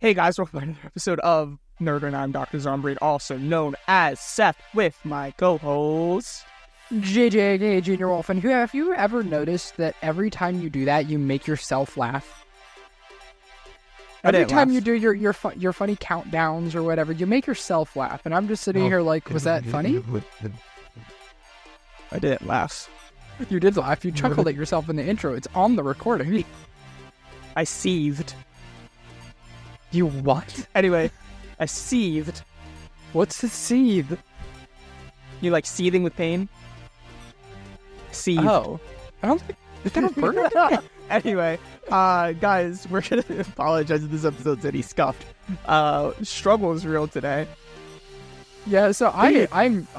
Hey guys, welcome to another episode of Nerd and I'm Dr. Zombraid, also known as Seth, with my co-host JJ Junior Wolf. And have you ever noticed that every time you do that, you make yourself laugh? Every time you do your funny countdowns or whatever, you make yourself laugh. And I'm just sitting here like, was that funny? I didn't laugh. You did laugh. You chuckled at yourself in the intro. It's on the recording. I seethed. You what? Anyway, I seethed. What's the seethe? You like seething with pain? Seethed. Oh. I don't think... Is that a bird? Anyway, guys, we're going to apologize if this episode's any scuffed. Struggle is real today. Yeah, so I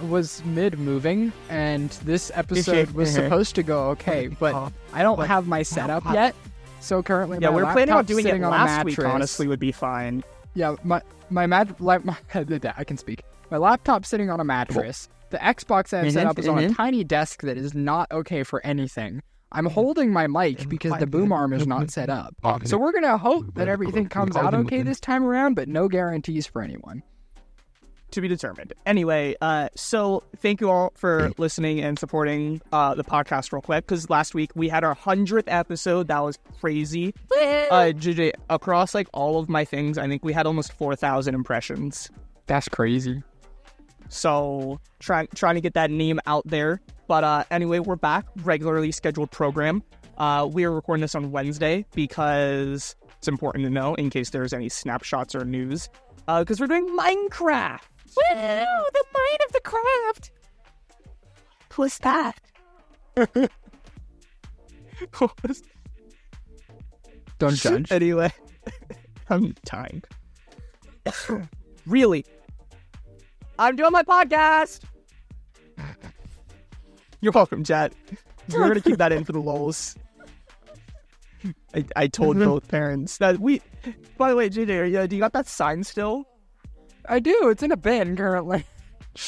was mid-moving, and this episode was supposed to go okay, but I don't have my setup yet. So currently, yeah, my we're planning on doing it on last week. Honestly, would be fine. Yeah, I can speak. My laptop's sitting on a mattress. The Xbox I have set up is on a tiny desk that is not okay for anything. I'm holding my mic because the boom arm is not set up. So we're gonna hope that everything comes out okay this time around, but no guarantees for anyone. To be determined. Anyway, so thank you all for listening and supporting the podcast real quick, because last week we had our 100th episode. That was crazy. JJ, across like all of my things, I think we had almost 4,000 impressions. That's crazy. So trying to get that name out there. But anyway, we're back. Regularly scheduled program. We are recording this on Wednesday because it's important to know in case there's any snapshots or news. Because we're doing Minecraft. Woo! The mind of the craft. What's that? Don't judge. Anyway, I'm dying. Really? I'm doing my podcast. You're welcome, chat. We're going to keep that in for the lulz. I told both parents that we... By the way, JJ, do you got that sign still? I do. It's in a bin currently.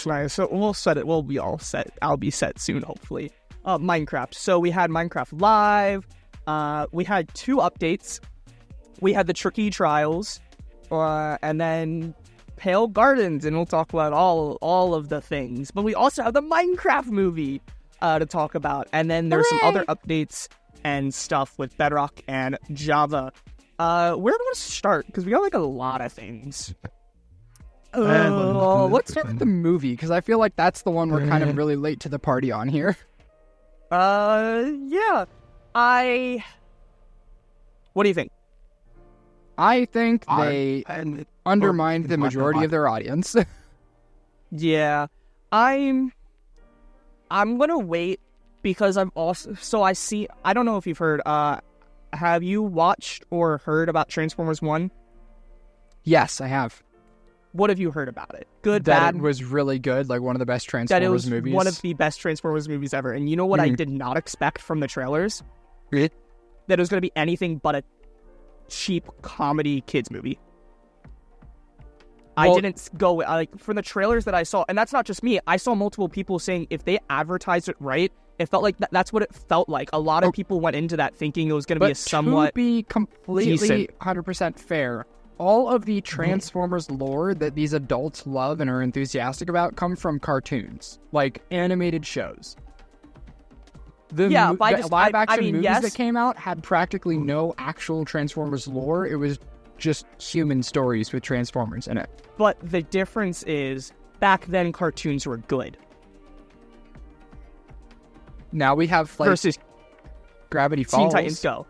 Nice. So we'll set it. We'll be all set. I'll be set soon, hopefully. Minecraft. So we had Minecraft Live. We had 2 updates. We had the Tricky Trials. And then Pale Gardens. And we'll talk about all of the things. But we also have the Minecraft movie to talk about. And then there's some other updates and stuff with Bedrock and Java. Where do we want to start? Because we got like a lot of things. Let's start with the movie, because I feel like that's the one we're kind of really late to the party on here. Yeah. What do you think? I think they undermined the majority of their audience. Yeah. I'm gonna wait, because I'm also... So I don't know if you've heard, have you watched or heard about Transformers 1? Yes, I have. What have you heard about it? Good, that bad? It was really good, like one of the best Transformers movies. That it was one of the best Transformers movies ever. And you know what I did not expect from the trailers? Really? That it was going to be anything but a cheap comedy kids movie. I didn't go... Like, from the trailers that I saw, and that's not just me, I saw multiple people saying if they advertised it right, it felt like that's what it felt like. A lot of people went into that thinking it was going to be a somewhat... to be completely decent. 100% fair... All of the Transformers lore that these adults love and are enthusiastic about come from cartoons, like animated shows. The live-action movies that came out had practically no actual Transformers lore. It was just human stories with Transformers in it. But the difference is, back then cartoons were good. Now we have, like, versus Gravity Falls. Teen Titans Go.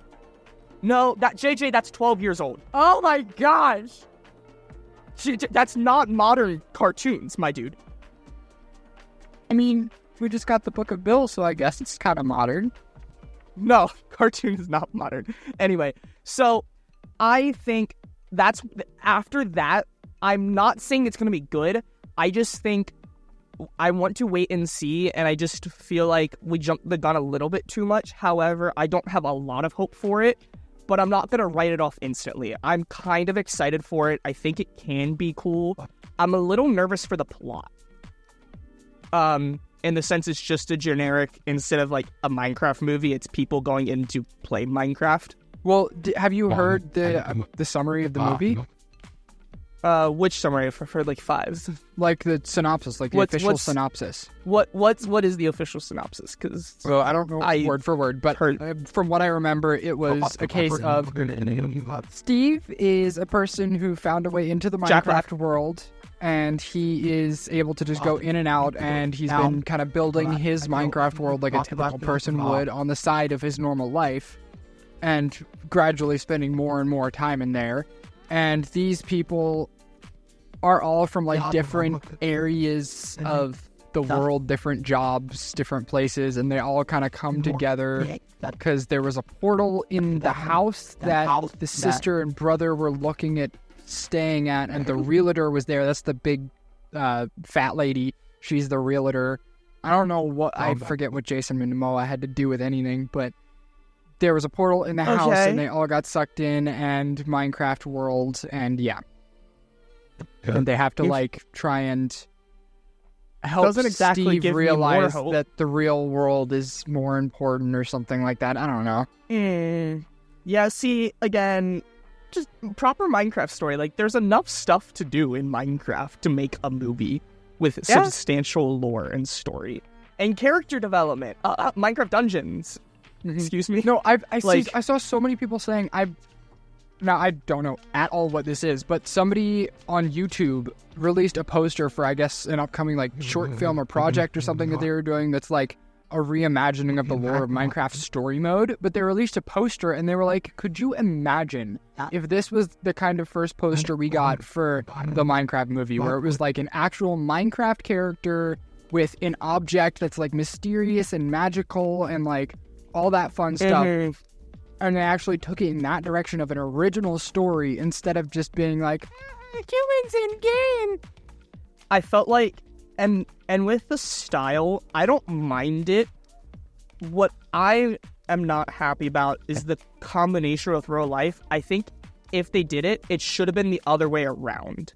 No, that's 12 years old. Oh my gosh! That's not modern cartoons, my dude. I mean, we just got the Book of Bill, so I guess it's kind of modern. No, cartoon is not modern. Anyway, so I think after that, I'm not saying it's going to be good. I just think I want to wait and see, and I just feel like we jumped the gun a little bit too much. However, I don't have a lot of hope for it. But I'm not going to write it off instantly. I'm kind of excited for it. I think it can be cool. I'm a little nervous for the plot. In the sense it's just a generic, instead of like a Minecraft movie, it's people going in to play Minecraft. Well, have you heard the summary of the movie? Which summary for like 5s? Like the synopsis, like the official synopsis. What is the official synopsis? Because I don't know word for word, but from what I remember, it was a case of Steve is a person who found a way into the Minecraft world, and he is able to just go in and out, and he's been kind of building his Minecraft world like a typical person would on the side of his normal life, and gradually spending more and more time in there. And these people are all from like different areas of the world, different jobs, different places, and they all kind of come together because there was a portal in the house that the sister and brother were looking at staying at, and the realtor was there. That's the big fat lady. She's the realtor. I don't know what, I forget what Jason Momoa had to do with anything, but there was a portal in the house, and they all got sucked in, and Minecraft world, and yeah. And they have to, like, try and help Steve realize that the real world is more important or something like that. I don't know. Yeah, see, again, just proper Minecraft story. Like, there's enough stuff to do in Minecraft to make a movie with substantial lore and story. And character development. Minecraft Dungeons. Excuse me? No, I saw so many people saying, now I don't know at all what this is, but somebody on YouTube released a poster for, I guess, an upcoming like short film or project or something that they were doing that's like a reimagining of the lore of Minecraft story mode. But they released a poster and they were like, could you imagine if this was the kind of first poster we got for the Minecraft movie, where it was like an actual Minecraft character with an object that's like mysterious and magical and like all that fun stuff, and they actually took it in that direction of an original story instead of just being like, humans in game. I felt like, and with the style, I don't mind it. What I am not happy about is the combination with real life. I think if they did it, it should have been the other way around.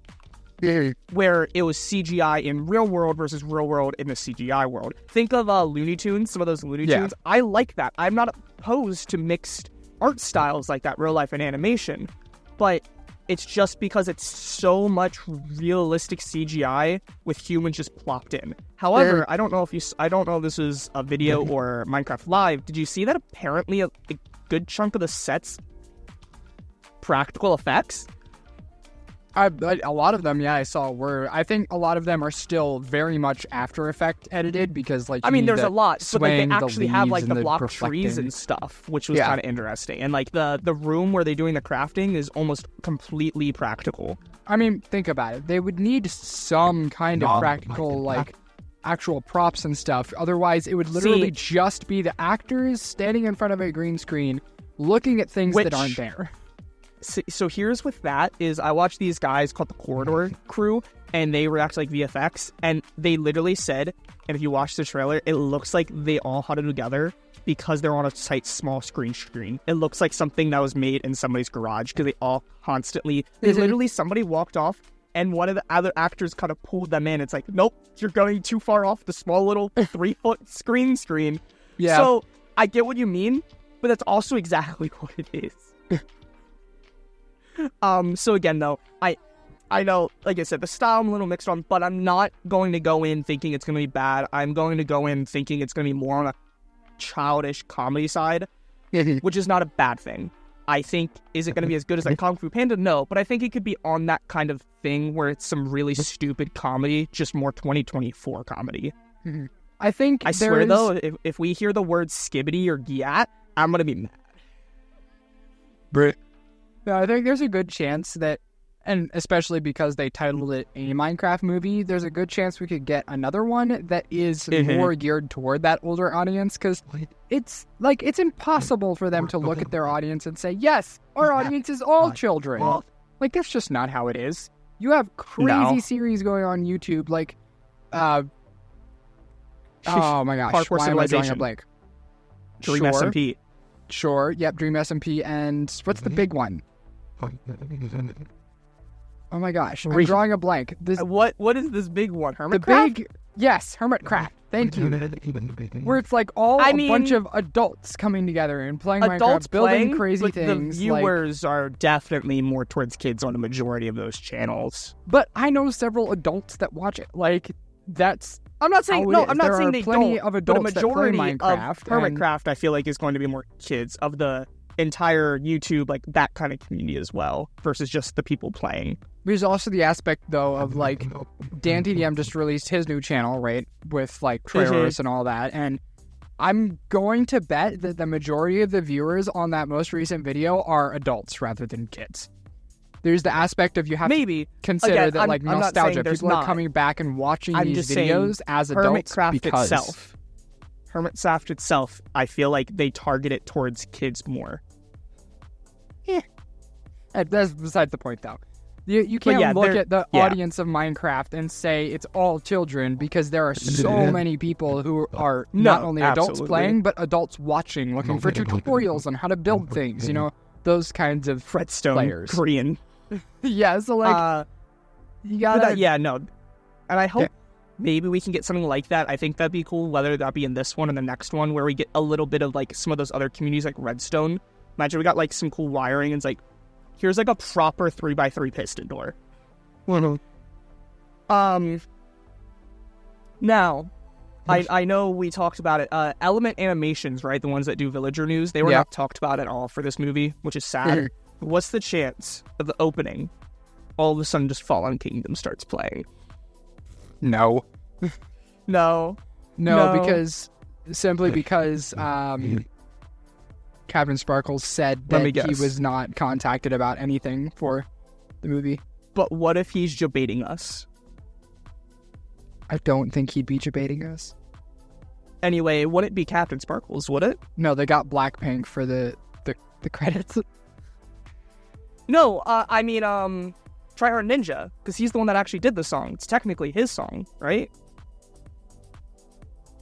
Where it was CGI in real world versus real world in the CGI world. Think of Looney Tunes, some of those Looney Tunes. I like that. I'm not opposed to mixed art styles like that, real life and animation. But it's just because it's so much realistic CGI with humans just plopped in. However, I don't know if this is a video or Minecraft Live. Did you see that apparently a good chunk of the sets practical effects? A lot of them, I saw were. I think a lot of them are still very much After Effects edited because, like, there's a lot, but like, they actually have like the block trees and stuff, which was kind of interesting. And like the room where they're doing the crafting is almost completely practical. I mean, think about it. They would need some kind of practical, like, actual props and stuff. Otherwise, it would literally just be the actors standing in front of a green screen, looking at things that aren't there. So here's with that is I watched these guys called the Corridor Crew, and they react like VFX, and they literally said, and if you watch the trailer, it looks like they all had it together because they're on a tight small screen. It looks like something that was made in somebody's garage because they all constantly, literally somebody walked off and one of the other actors kind of pulled them in. It's like, nope, you're going too far off the small little 3-foot screen. Yeah. So I get what you mean, but that's also exactly what it is. So again, though, I know, like I said, the style I'm a little mixed on, but I'm not going to go in thinking it's going to be bad. I'm going to go in thinking it's going to be more on a childish comedy side, which is not a bad thing. I think, is it going to be as good as like Kung Fu Panda? No, but I think it could be on that kind of thing where it's some really stupid comedy, just more 2024 comedy. I think I swear, though, if we hear the word skibbity or gyat, I'm going to be mad. Yeah, I think there's a good chance that, and especially because they titled it a Minecraft movie, there's a good chance we could get another one that is more geared toward that older audience, because it's impossible for them to look at their audience and say, yes, our audience is all children. Like, that's just not how it is. You have crazy series going on YouTube, like, oh my gosh, Parkour why am I drawing a blank? Dream SMP. Sure, yep, Dream SMP, and what's the big one? Oh my gosh, I'm drawing a blank. What is this big one? Hermitcraft? Yes, Hermitcraft. Thank you. Where it's like a bunch of adults coming together and playing Minecraft, building crazy things. The viewers are definitely more towards kids on a majority of those channels. But I know several adults that watch it. Like, that's... I'm not saying they don't. Of adults, but a majority that play Minecraft of Hermitcraft, I feel like, is going to be more kids of the entire YouTube, like that kind of community as well, versus just the people playing. There's also the aspect, though, of like DanTDM just released his new channel, right, with like trailers and all that, and I'm going to bet that the majority of the viewers on that most recent video are adults rather than kids. There's the aspect of you have to consider that, like, nostalgia. People are coming back and watching these videos as adults because... Hermitcraft itself, I feel like they target it towards kids more. Yeah. That's beside the point, though. You can't look at the audience of Minecraft and say it's all children, because there are so many people who are not only adults playing, but adults watching, looking for tutorials on how to build things, you know, those kinds of players. Korean. Yeah, so like, you gotta... And I hope maybe we can get something like that. I think that'd be cool, whether that be in this one and the next one, where we get a little bit of like some of those other communities like Redstone. Imagine we got like some cool wiring and it's like, here's like a proper 3x3 piston door. Now, I know we talked about it. Element Animations, right? The ones that do villager news, they were not talked about at all for this movie, which is sad. What's the chance of the opening, all of a sudden just Fallen Kingdom starts playing? No. No, simply because Captain Sparkles said that he was not contacted about anything for the movie. But what if he's debating us? I don't think he'd be debating us. Anyway, wouldn't it be Captain Sparkles, would it? No, they got Blackpink for the credits. No, I mean, Tryhard Ninja, because he's the one that actually did the song. It's technically his song, right?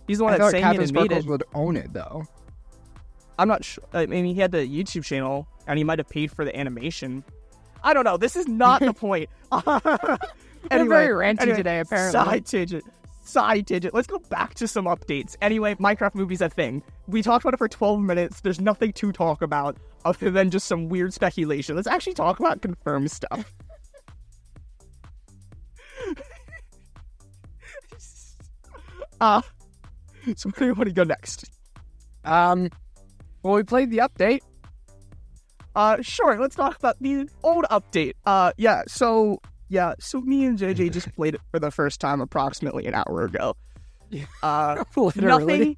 He's the one that sang Captain it and made Sparkles it. Would own it, though. I'm not sure. I mean, he had the YouTube channel, and he might have paid for the animation. I don't know. This is not the point. We're very ranty today, apparently. Side tangent. Let's go back to some updates. Anyway, Minecraft movie's a thing. We talked about it for 12 minutes. There's nothing to talk about other than just some weird speculation. Let's actually talk about confirmed stuff. So where do you want to go next? Well, we played the update. Sure, let's talk about the old update. So me and JJ just played it for the first time approximately an hour ago. Literally. Nothing.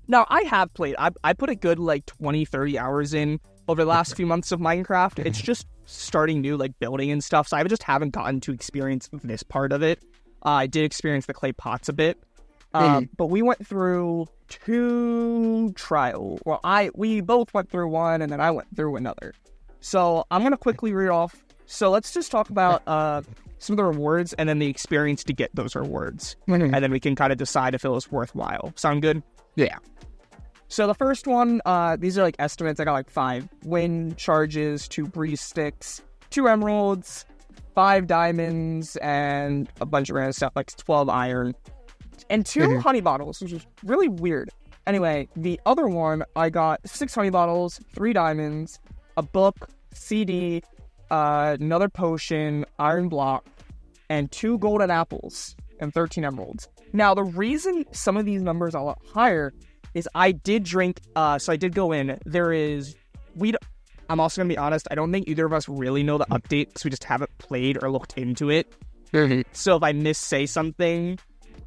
Now, I have played. I put a good, 20, 30 hours in over the last few months of Minecraft. It's just starting new, building and stuff, so I just haven't gotten to experience this part of it. I did experience the clay pots a bit. But we went through 2 trials. Well, we both went through one, and then I went through another. So I'm going to quickly read off. So let's just talk about some of the rewards and then the experience to get those rewards. And then we can kind of decide if it was worthwhile. Sound good? Yeah. So the first one, these are estimates. I got 5 wind charges, 2 breeze sticks, 2 emeralds, 5 diamonds, and a bunch of random stuff 12 iron. And 2 honey bottles, which is really weird. Anyway, the other one, I got 6 honey bottles, 3 diamonds, a book, CD, another potion, iron block, and 2 golden apples, and 13 emeralds. Now, the reason some of these numbers are a lot higher is I did drink, so I did go in. I'm also going to be honest, I don't think either of us really know the update, because we just haven't played or looked into it. So if I say something,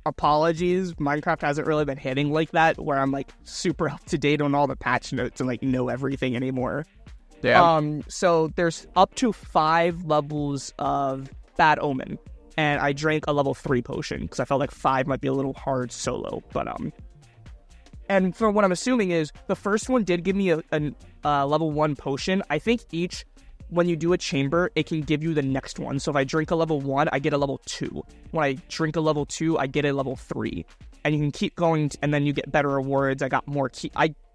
apologies. Minecraft hasn't really been hitting like that, where I'm super up to date on all the patch notes and know everything anymore. Yeah. So there's up to 5 levels of Bad Omen, and I drank a level 3 potion because I felt like 5 might be a little hard solo. But and for what I'm assuming is the first one did give me a level 1 potion. I think when you do a chamber, it can give you the next one. So if I drink a level 1, I get a level 2. When I drink a level 2, I get a level 3. And you can keep going, and then you get better rewards. I got more keys.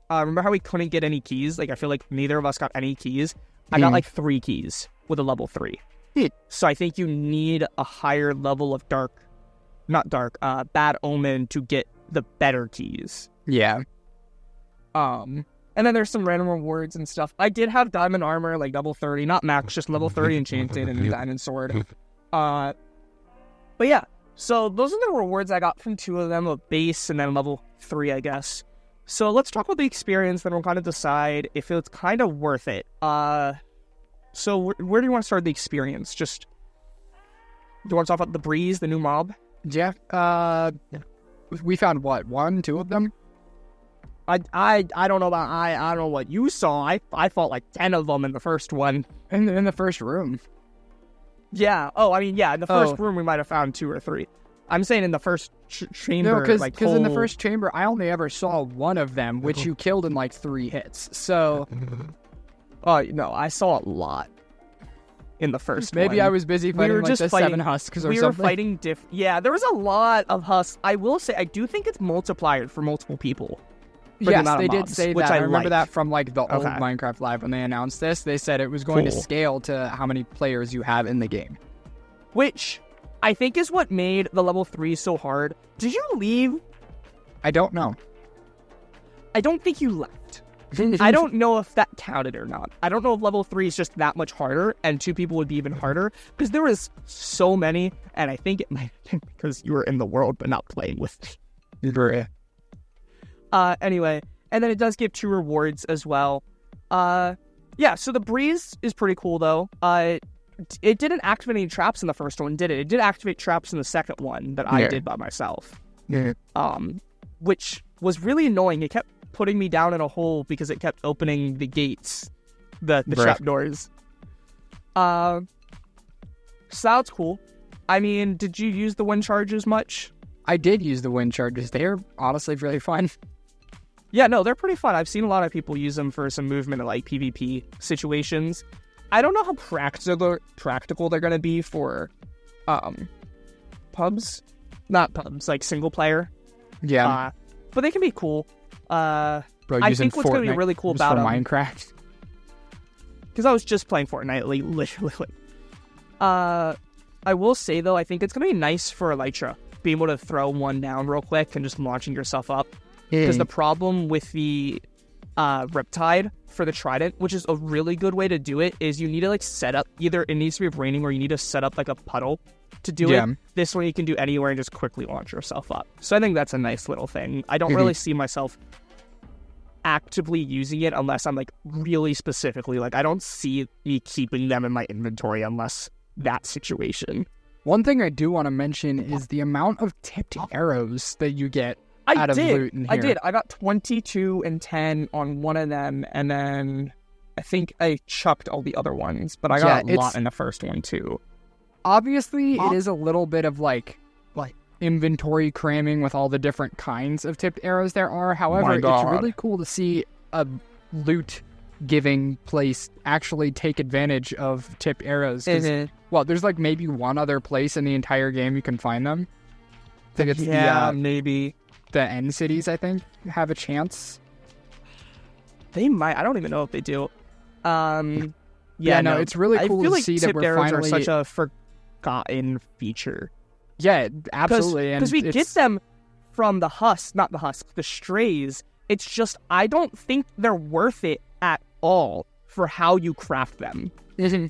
Remember how we couldn't get any keys? I feel like neither of us got any keys. I got 3 keys with a level 3. So I think you need a higher level of dark Bad Omen to get the better keys. Yeah. And then there's some random rewards and stuff. I did have diamond armor, like level 30, not max, just level 30 enchanted and a diamond sword. But yeah, so those are the rewards I got from 2 of them, a base and then level 3, I guess. So let's talk about the experience, then we'll kind of decide if it's kind of worth it. So where do you want to start the experience? Do you want to talk about the breeze, the new mob? Yeah. We found what, 1, 2 of them? I don't know about I don't know what you saw. I fought like 10 of them in the first one. In the first room. Yeah. Oh, I mean, yeah. In the first room, we might have found 2 or 3. I'm saying in the first chamber. No, because in the first chamber, I only ever saw 1 of them, which you killed in like 3 hits. So. No, I saw a lot in the first one. Maybe I was busy fighting like the 7 husks or something. We were fighting Yeah, there was a lot of husks. I will say, I do think it's multiplied for multiple people. Yes, they did say that. I remember that from like the old Okay. Minecraft Live when they announced this. They said it was going to scale to how many players you have in the game. Which I think is what made the level 3 so hard. Did you leave? I don't know. I don't think you left. I don't know if that counted or not. I don't know if level 3 is just that much harder and 2 people would be even harder. Because there was so many, and I think it might have been because you were in the world but not playing with me. Anyway, and then it does give 2 rewards as well. Yeah, so the breeze is pretty cool, though. It didn't activate any traps in the first one, did it? It did activate traps in the second one that I did by myself. Yeah. Which was really annoying. It kept putting me down in a hole because it kept opening the gates, the trap doors. So that's cool. I mean, did you use the wind charges much? I did use the wind charges. They're honestly really fun. Yeah, no, they're pretty fun. I've seen a lot of people use them for some movement in like PvP situations. I don't know how practical they're going to be for pubs. Not pubs, like single player. Yeah. But they can be cool. Bro, I think what's going to be really cool about them... Minecraft. Because I was just playing Fortnite, literally. I will say, though, I think it's going to be nice for Elytra. Being able to throw one down real quick and just launching yourself up. Because the problem with the Riptide for the Trident, which is a really good way to do it, is you need to like set up, either it needs to be raining or you need to set up like a puddle to do it. This one you can do anywhere and just quickly launch yourself up. So I think that's a nice little thing. I don't really see myself actively using it unless I'm like really specifically, like I don't see me keeping them in my inventory unless that situation. One thing I do want to mention is the amount of tipped arrows that you get out of loot in here. I did. I got 22 and 10 on one of them, and then I think I chucked all the other ones, but I got a lot in the first one too. Obviously, it is a little bit of like inventory cramming with all the different kinds of tipped arrows there are. However, it's really cool to see a loot giving place actually take advantage of tipped arrows. Well, there's like maybe one other place in the entire game you can find them. I think it's maybe the end cities, I think, have a chance. They might. I don't even know if they do. No, it's really cool to see that we're finally... are such a forgotten feature. Yeah, absolutely. Because we get them from the the strays. It's just, I don't think they're worth it at all for how you craft them. You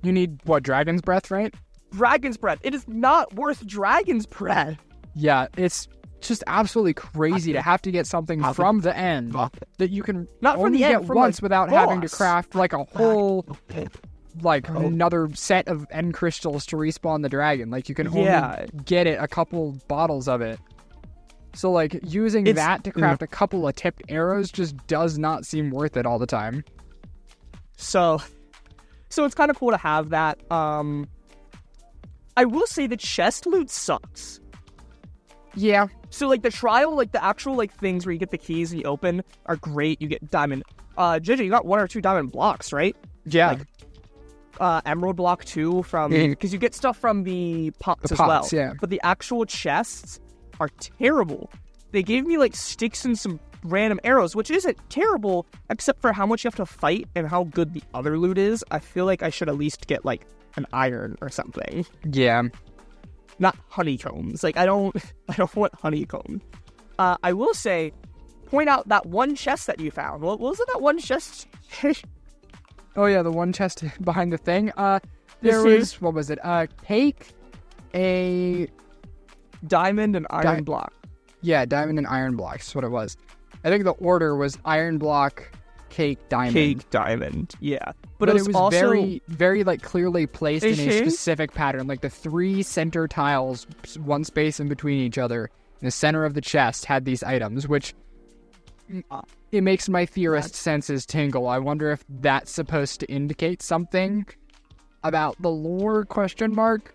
need, Dragon's Breath, right? Dragon's Breath. It is not worth Dragon's Breath. Yeah, it's just absolutely crazy to have to get something from the end that you can only get once without having to craft like a whole, another set of end crystals to respawn the dragon. Like, you can only get it a couple bottles of it. So, like, using that to craft a couple of tipped arrows just does not seem worth it all the time. So it's kind of cool to have that. I will say the chest loot sucks. Yeah. So, like, the trial, like, the actual, like, things where you get the keys and you open are great. You get diamond. JJ, you got 1 or 2 diamond blocks, right? Yeah. Like, emerald block, too, from... Because you get stuff from the pots as well. Yeah. But the actual chests are terrible. They gave me, like, sticks and some random arrows, which isn't terrible, except for how much you have to fight and how good the other loot is. I feel like I should at least get, like, an iron or something. Yeah. not honeycombs. Like, I don't want honeycomb. I will say, point out that one chest that you found. What was it, that one chest? Oh, yeah, the one chest behind the thing. There was, what was it? Cake, a... diamond, and iron block. Yeah, diamond and iron blocks is what it was. I think the order was iron block, cake, diamond. Cake, diamond, yeah. But it was also very, very, like, clearly placed in a specific pattern. Like, the 3 center tiles, one space in between each other, in the center of the chest had these items, which... it makes my theorist senses tingle. I wonder if that's supposed to indicate something about the lore, question mark?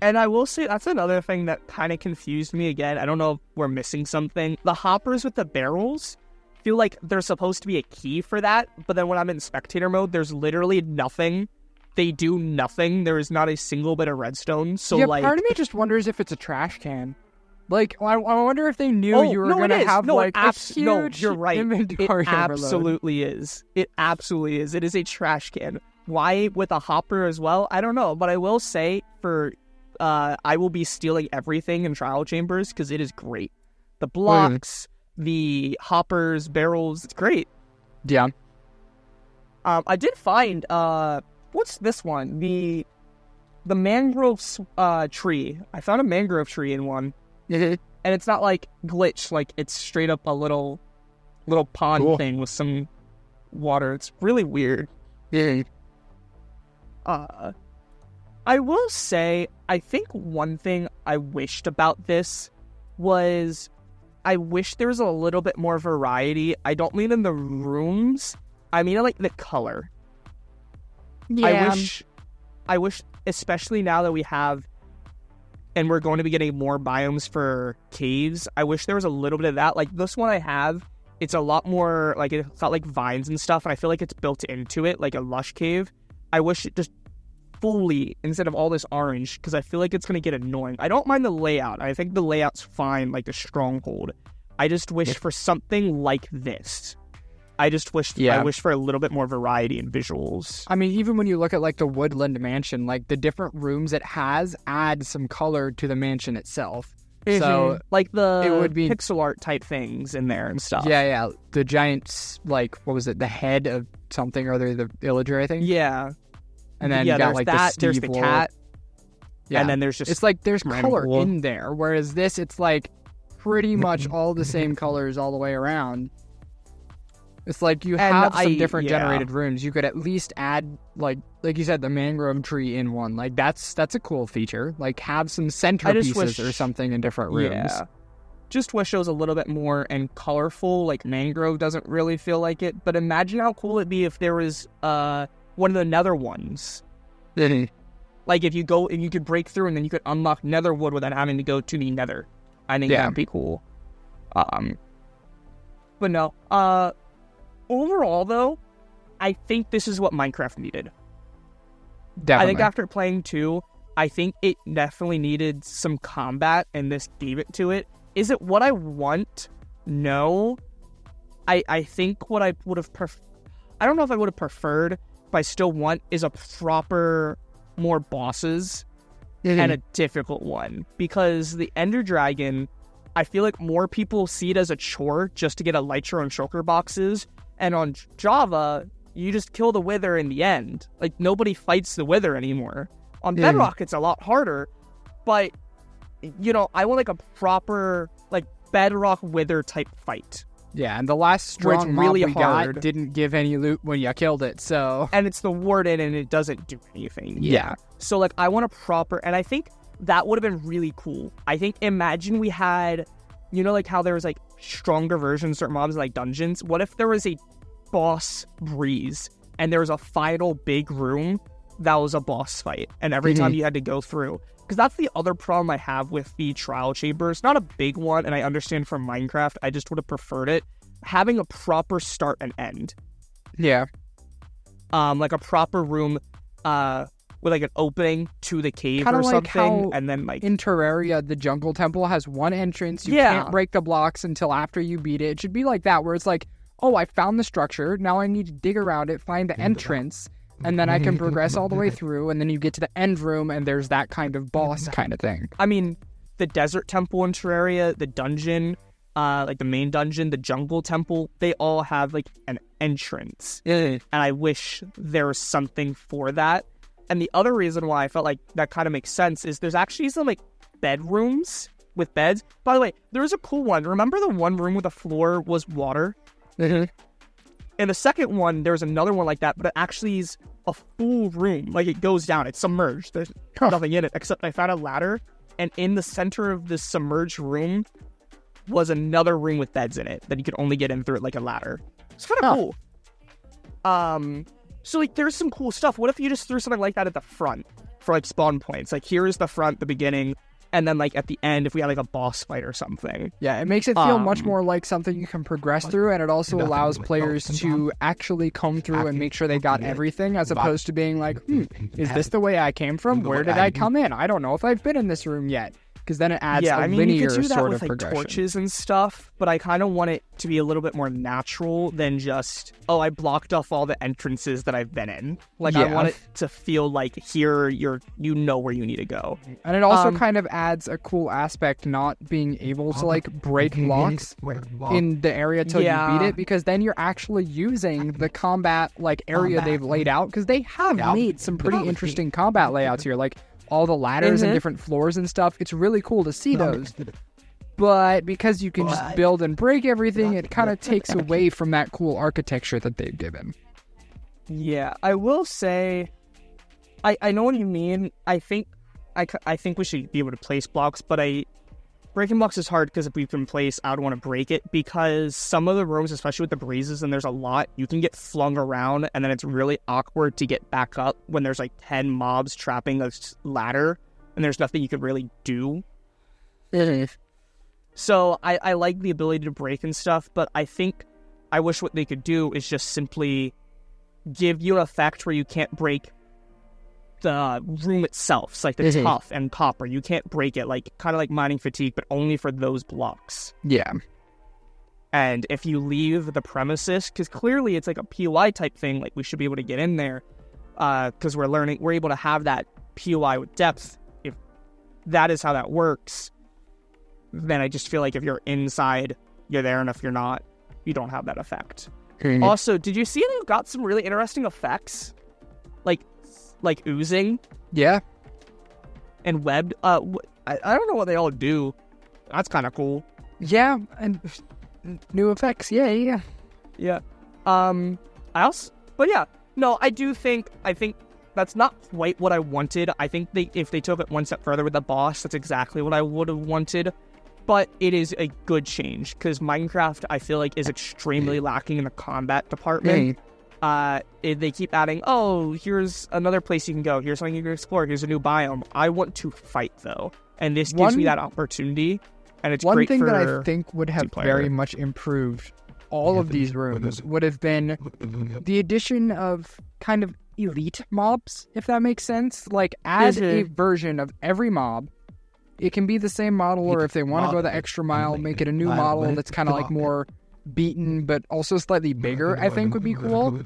And I will say, that's another thing that kind of confused me again. I don't know if we're missing something. The hoppers with the barrels feel like there's supposed to be a key for that, but then when I'm in spectator mode, there's literally nothing. They do nothing. There is not a single bit of redstone. So, yeah, like, part of me just wonders if it's a trash can. Like, I wonder if they knew you were going to have, a huge you're right. inventory It absolutely is. It absolutely is. It is a trash can. Why with a hopper as well? I don't know. But I will say, I will be stealing everything in Trial Chambers because it is great. The blocks, the hoppers, barrels, it's great. Yeah. I did find, what's this one? The mangrove tree. I found a mangrove tree in one. And it's not like glitch, like it's straight up a little pond thing with some water. It's really weird. Yeah. I will say, I think one thing I wished about this was I wish there was a little bit more variety. I don't mean in the rooms. I mean like the color. Yeah. I wish, especially now that we have, and we're going to be getting more biomes for caves, I wish there was a little bit of that. Like, this one I have, it's a lot more, like, it's got, like, vines and stuff, and I feel like it's built into it, like a lush cave. I wish it just fully, instead of all this orange, because I feel like it's going to get annoying. I don't mind the layout. I think the layout's fine, like the stronghold. I just wish for something like this. I wish for a little bit more variety in visuals. I mean, even when you look at, like, the woodland mansion, like, the different rooms it has add some color to the mansion itself. Mm-hmm. So, like, it would be pixel art type things in there and stuff. Yeah. The giant, like, what was it? The head of something or other, the villager, I think? Yeah. And then you got, like, there's the cat. Yeah. And then there's just... It's like, there's color in there, whereas this, it's, like, pretty much all the same colors all the way around. It's like you have some different generated rooms. You could at least add, like you said, the mangrove tree in one. Like, that's a cool feature. Like, have some centerpieces or something in different rooms. Yeah. Just wish it was a little bit more and colorful. Like, mangrove doesn't really feel like it. But imagine how cool it'd be if there was one of the nether ones. Like, if you could break through and then you could unlock nether wood without having to go to the nether. I think that'd be cool. But no. Overall, though, I think this is what Minecraft needed. Definitely. I think after playing 2, I think it definitely needed some combat, and this gave it to it. Is it what I want? No. I think what I would have I don't know if I would have preferred, but I still want is a proper, more bosses, and a difficult one. Because the Ender Dragon, I feel like more people see it as a chore just to get Elytra and shulker boxes. And on Java, you just kill the Wither in the end. Like, nobody fights the Wither anymore. On Bedrock, it's a lot harder. But, you know, I want, like, a proper, like, Bedrock Wither type fight. Yeah, and the last strong mob we got didn't give any loot when you killed it, so... And it's the Warden, and it doesn't do anything. Yeah. So, like, I want a proper... And I think that would have been really cool. I think, imagine we had... You know, like, how there was, like, stronger versions of certain mobs, like dungeons? What if there was a boss breeze, and there was a final big room that was a boss fight, and every time you had to go through? Because that's the other problem I have with the trial chambers. Not a big one, and I understand from Minecraft, I just would have preferred it. Having a proper start and end. Yeah. Like a proper room, with like an opening to the cave kinda or like something, how and then like in Terraria, the jungle temple has one entrance. You can't break the blocks until after you beat it. It should be like that, where it's like, oh, I found the structure. Now I need to dig around it, find the entrance, and then I can progress all the way through, and then you get to the end room, and there's that kind of boss kind of thing. I mean, the desert temple in Terraria, the dungeon, like the main dungeon, the jungle temple, they all have like an entrance. And I wish there was something for that. And the other reason why I felt like that kind of makes sense is there's actually some like bedrooms with beds. By the way, there was a cool one. Remember the one room where the floor was water? In the second one, there was another one like that, but it actually is a full room. Like, it goes down. It's submerged. There's nothing in it, except I found a ladder, and in the center of this submerged room was another room with beds in it that you could only get in through it like a ladder. It's kind of cool. So, like, there's some cool stuff. What if you just threw something like that at the front for, like, spawn points? Like, here is the front, the beginning, and then, like, at the end, if we had, like, a boss fight or something. Yeah, it makes it feel much more like something you can progress through, and it also allows players to actually comb through and make sure they got everything, as opposed to being like, is this the way I came from? Where did I come in? I don't know if I've been in this room yet. Because then it adds a linear you could do that sort with, of like, progression. Torches and stuff, but I kind of want it to be a little bit more natural than just, oh, I blocked off all the entrances that I've been in. Like, I want it to feel like here you know where you need to go. And it also kind of adds a cool aspect, not being able to, like, break blocks in the area till you beat it, because then you're actually using the combat, like, area they've laid out, because they have made some pretty interesting combat layouts here, like all the ladders and different floors and stuff. It's really cool to see those. But because you can just build and break everything, it kind of takes away from that cool architecture that they've given. Yeah, I will say, I know what you mean. I think we should be able to place blocks, but breaking blocks is hard because if we can place, I would want to break it, because some of the rooms, especially with the breezes, and there's a lot, you can get flung around, and then it's really awkward to get back up when there's like 10 mobs trapping a ladder, and there's nothing you could really do. So I like the ability to break and stuff, but I wish what they could do is just simply give you an effect where you can't break the room itself. It's like the tough and copper. You can't break it, like kind of like mining fatigue, but only for those blocks. Yeah. And if you leave the premises, because clearly it's like a POI type thing, like we should be able to get in there, because we're able to have that POI with depth. If that is how that works, then I just feel like if you're inside, you're there, and if you're not, you don't have that effect. Also, did you see they got some really interesting effects? Like oozing? Yeah. And webbed? I don't know what they all do. That's kind of cool. Yeah, and new effects. Yeah. I think that's not quite what I wanted. I think if they took it one step further with the boss, that's exactly what I would have wanted. But it is a good change, because Minecraft, I feel like, is extremely lacking in the combat department. They keep adding, oh, here's another place you can go, here's something you can explore, here's a new biome. I want to fight, though, and this gives me that opportunity, and it's great for one thing that I think would have very much improved all of these rooms would have been the addition of kind of elite mobs, if that makes sense. Like, add a version of every mob. It can be the same model, or if they want to go the extra mile, make it a new model that's kind of like more beaten but also slightly bigger, I think would be cool.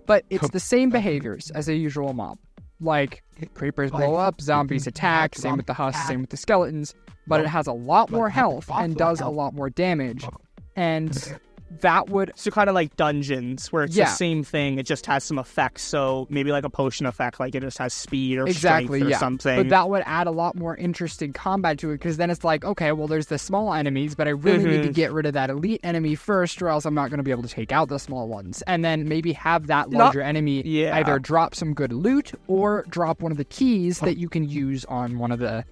But it's the same behaviors as a usual mob. Like, creepers blow up, zombies attack, same with the husks, same with the skeletons, but it has a lot more health and does a lot more damage. And that would... So kind of like dungeons, where it's the same thing, it just has some effects. So maybe like a potion effect, like it just has speed or strength or something. But that would add a lot more interesting combat to it, because then it's like, okay, well, there's the small enemies, but I really need to get rid of that elite enemy first, or else I'm not going to be able to take out the small ones. And then maybe have that larger enemy either drop some good loot, or drop one of the keys that you can use on one of the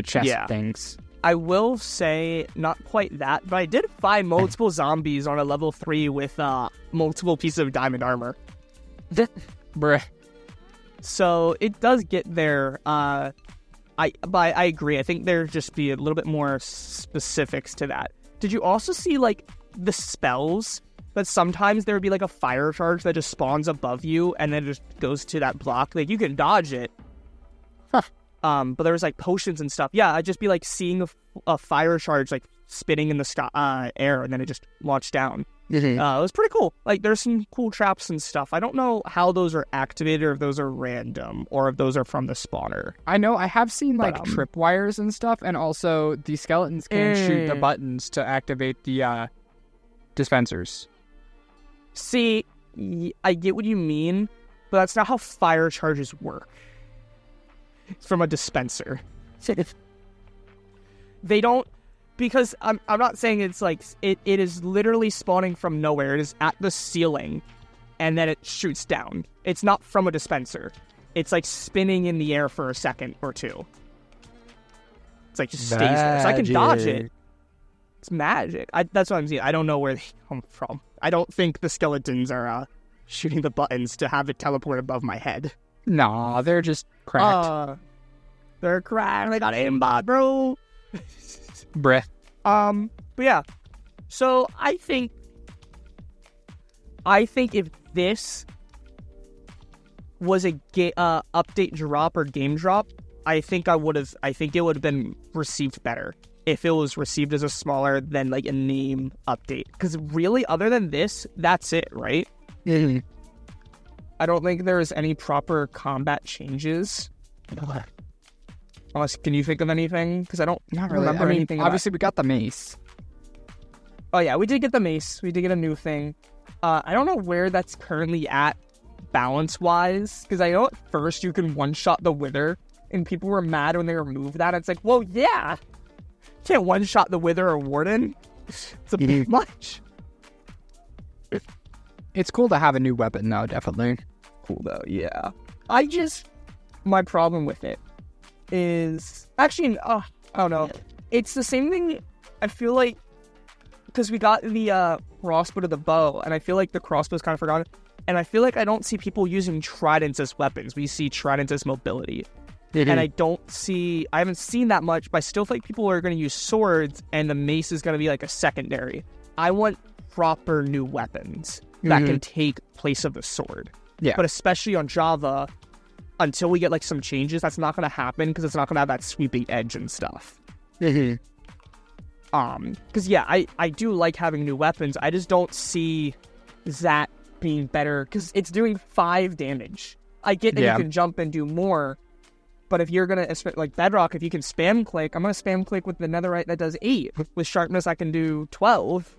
chest things. I will say, not quite that, but I did find multiple zombies on a level 3 with multiple pieces of diamond armor. Bruh. So it does get there. I agree. I think there just be a little bit more specifics to that. Did you also see, like, the spells? That sometimes there would be, like, a fire charge that just spawns above you and then just goes to that block. Like, you can dodge it. But there was like potions and stuff. Yeah, I'd just be like seeing a fire charge like spinning in the air, and then it just launched down. It was pretty cool. Like, there's some cool traps and stuff. I don't know how those are activated, or if those are random, or if those are from the spawner. I know I have seen like tripwires and stuff, and also the skeletons can shoot the buttons to activate the dispensers. See, I get what you mean, but that's not how fire charges work. From a dispenser. They don't, because I'm not saying it's like, it is literally spawning from nowhere. It is at the ceiling, and then it shoots down. It's not from a dispenser. It's like spinning in the air for a second or two. It's like just stays there. So I can dodge it. It's magic. That's what I'm saying. I don't know where they come from. I don't think the skeletons are shooting the buttons to have it teleport above my head. Nah, they're just cracked. They're cracked. They got aimbot, bro. Bruh. But yeah. So I think if this was a update drop or game drop, I think it would have been received better if it was received as a smaller than like a name update. Because really, other than this, that's it, right? Mm-hmm. I don't think there's any proper combat changes. Unless, can you think of anything? Because I don't remember anything. Obviously, we got the mace. Oh yeah, we did get the mace. We did get a new thing. I don't know where that's currently at balance-wise. Because I know at first you can one-shot the Wither. And people were mad when they removed that. It's like, well, yeah. You can't one-shot the Wither or Warden. It's a bit much. It's cool to have a new weapon, though, definitely. Cool, though, yeah. My problem with it is... Actually, I don't know. It's the same thing, I feel like, because we got the crossbow to the bow, and I feel like the crossbow's kind of forgotten. And I feel like I don't see people using tridents as weapons. We see tridents as mobility. And I haven't seen that much, but I still think people are going to use swords, and the mace is going to be like a secondary. I want proper new weapons that can take place of the sword. Yeah. But especially on Java, until we get like some changes, that's not going to happen because it's not going to have that sweeping edge and stuff. Because yeah, I do like having new weapons. I just don't see that being better because it's doing 5 damage. I get that you can jump and do more. But if you're going to, like Bedrock, if you can spam click, I'm going to spam click with the Netherite that does 8. With Sharpness, I can do 12.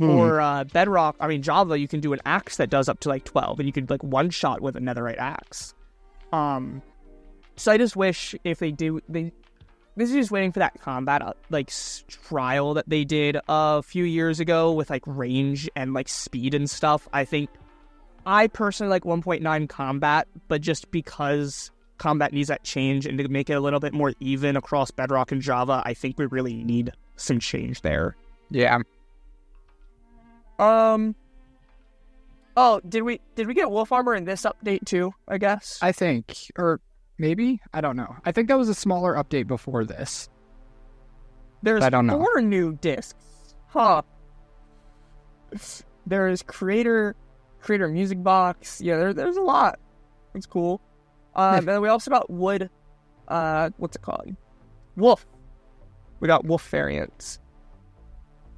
Or Java, you can do an axe that does up to like 12. And you could like one-shot with a Netherite axe. So I just wish if this is just waiting for that combat, like, trial that they did a few years ago with like range and like speed and stuff. I personally like 1.9 combat, but just because combat needs that change and to make it a little bit more even across Bedrock and Java, I think we really need some change there. Yeah. Oh, did we get wolf armor in this update too, I guess? I think. Or maybe? I don't know. I think that was a smaller update before this. There's 4 new discs. Huh. There's creator music box. Yeah, there's a lot. It's cool. And then we also got wood, what's it called? Wolf. We got wolf variants.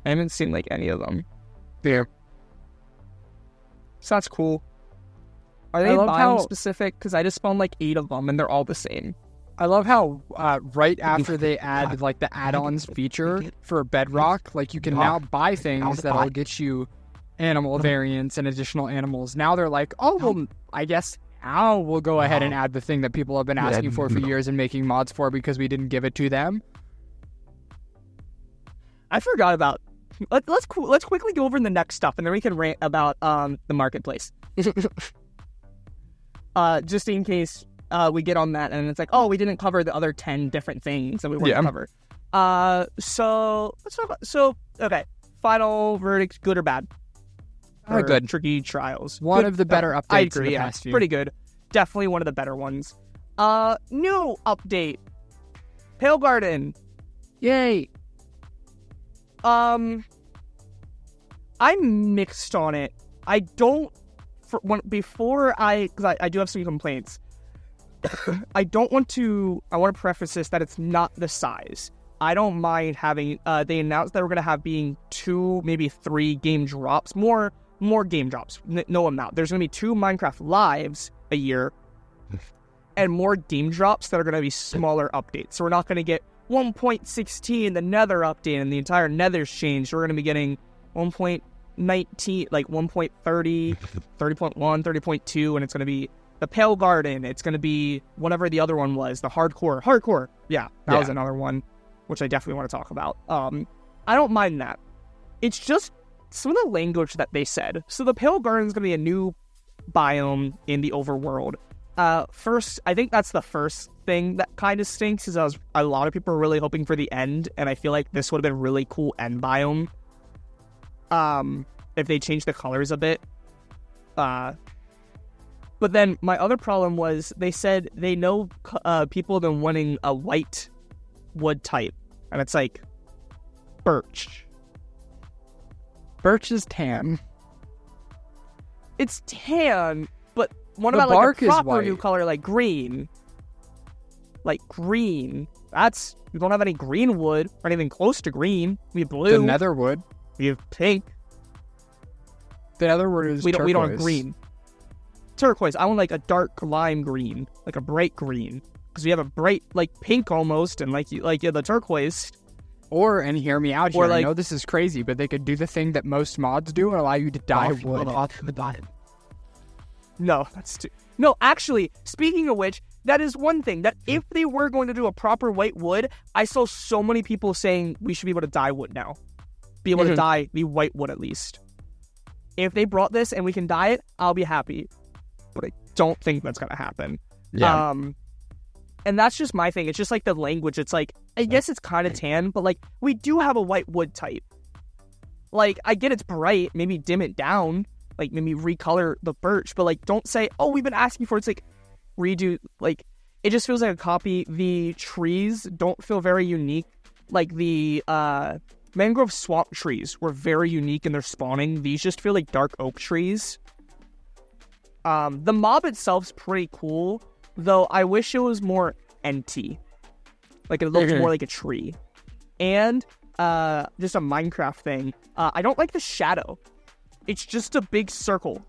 I haven't seen, like, any of them. Yeah. So that's cool. Are they biome specific? Because I just spawned, like, 8 of them, and they're all the same. I love how, right after they add, like, the add-ons feature for Bedrock, like, you can now buy things that'll get you animal variants and additional animals. Now they're like, oh, well, I guess... Now we'll go ahead and add the thing that people have been asking for years and making mods for because we didn't give it to them. I forgot about... Let's quickly go over the next stuff, and then we can rant about the marketplace. Just in case we get on that, and it's like, oh, we didn't cover the other 10 different things that we wanted to cover. So let's talk about... okay. Final verdict, good or bad? Good. Tricky trials. One of the better updates I agree, in the past few. Pretty good. Definitely one of the better ones. New update. Pale Garden. Yay. I'm mixed on it. I don't... because I do have some complaints. I want to preface this that it's not the size. I don't mind having, they announced that we're going to have being 2, maybe 3 game drops, more game drops, no amount. There's going to be 2 Minecraft lives a year, and more game drops that are going to be smaller updates. So we're not going to get 1.16, the Nether update, and the entire Nether's changed. We're going to be getting 1.19, like 1.30, 30.1, 30.2, and it's going to be the Pale Garden. It's going to be whatever the other one was, the Hardcore. Yeah, that was another one, which I definitely want to talk about. I don't mind that. It's just some of the language that they said. So the Pale Garden is going to be a new biome in the overworld. First, I think that's the first thing that kind of stinks, is a lot of people are really hoping for the end, and I feel like this would have been a really cool end biome. If they changed the colors a bit. But then my other problem was they said they know people have been wanting a white wood type, and it's like birch. Birch is tan. It's tan, but what The about bark like a is proper white. new color, like green? Like green. We don't have any green wood or anything close to green. We have blue. The nether wood. We have pink. The nether wood is turquoise. We don't have green. Turquoise. I want like a dark lime green, like a bright green, because we have a bright like pink almost, and like the turquoise. Or, and hear me out here, Or, like- I know this is crazy, but they could do the thing that most mods do and allow you to dye wood. No, that's too... No, actually, speaking of which, that is one thing, that if they were going to do a proper white wood, I saw so many people saying we should be able to dye wood now. Be able to dye the white wood at least. If they brought this and we can dye it, I'll be happy. But I don't think that's going to happen. Yeah. And that's just my thing. It's just like the language. It's like, I guess it's kind of tan, but like, we do have a white wood type. Like, I get it's bright, maybe dim it down, like maybe recolor the birch, but like, don't say, oh, we've been asking for it. It's like, redo, like, it just feels like a copy. The trees don't feel very unique. Like the mangrove swamp trees were very unique in their spawning. These just feel like dark oak trees. The mob itself's pretty cool, though I wish it was more NT. Like, it looks more like a tree. And just a Minecraft thing. I don't like the shadow. It's just a big circle.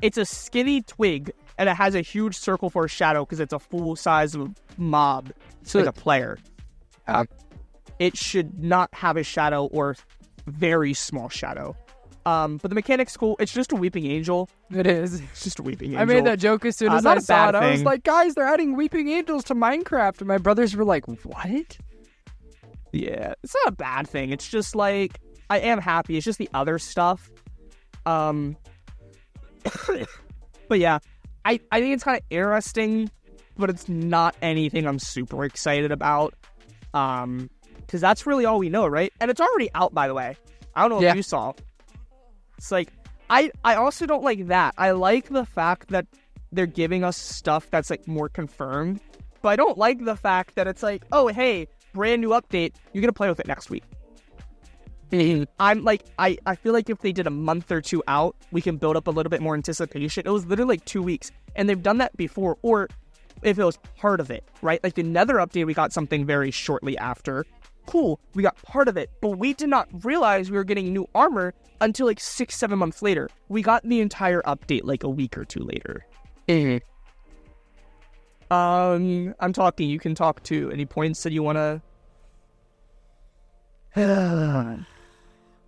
It's a skinny twig, and it has a huge circle for a shadow because it's a full size mob, so like a player. It should not have a shadow or very small shadow. But the mechanic's cool. It's just a weeping angel. It is. It's just a weeping angel. I made that joke as soon as not I a saw it. bad I was thing. like, guys, they're adding weeping angels to Minecraft. And my brothers were like, what? Yeah, it's not a bad thing. It's just like, I am happy. It's just the other stuff. But yeah, I think it's kind of interesting, but it's not anything I'm super excited about. Because that's really all we know, right? And it's already out, by the way. I don't know if you saw. It's like, I also don't like that. I like the fact that they're giving us stuff that's like more confirmed, but I don't like the fact that it's like, oh, hey, brand new update, you're gonna play with it next week. I'm like, I feel like if they did a month or 2 out, we can build up a little bit more anticipation. It was literally like 2 weeks, and they've done that before. Or if it was part of it, right? Like the Nether update, we got something very shortly after. Cool, we got part of it, but we did not realize we were getting new armor until like 6-7 months later. We got the entire update like a week or 2 later. I'm talking, you can talk too. Any points that you want to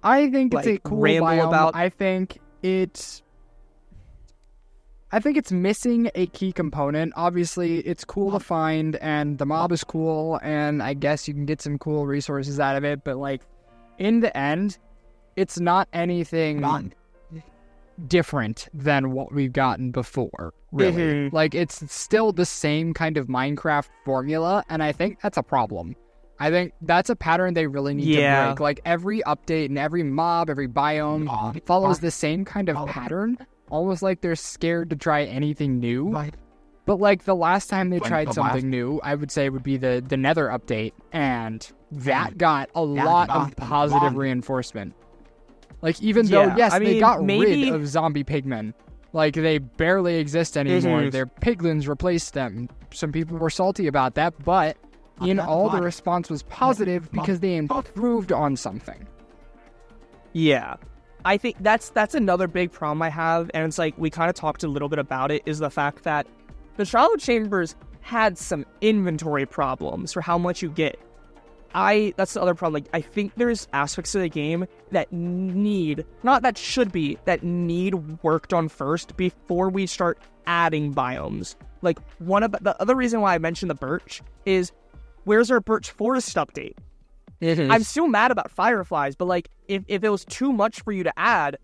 I think it's like, a cool ramble biome. about? I think it's missing a key component. Obviously, it's cool to find, and the mob is cool, and I guess you can get some cool resources out of it, but like, in the end, it's not anything different than what we've gotten before, really. Like, it's still the same kind of Minecraft formula, and I think that's a problem. I think that's a pattern they really need to break. Like, every update and every mob, every biome follows the same kind of pattern, almost like they're scared to try anything new. But, like, the last time they tried something new, I would say would be the Nether update, and that got a lot of positive reinforcement. Like, even though, yes, they got rid of zombie pigmen. Like, they barely exist anymore. Their piglins replaced them. Some people were salty about that, but in all the response was positive because they improved on something. Yeah. I think that's another big problem I have, and it's like we kind of talked a little bit about it, is the fact that the Charlotte Chambers had some inventory problems for how much you get. That's the other problem. Like, I think there's aspects of the game that need worked on first before we start adding biomes. Like, the other reason why I mentioned the birch is, where's our birch forest update? I'm still mad about fireflies, but like, if it was too much for you to add,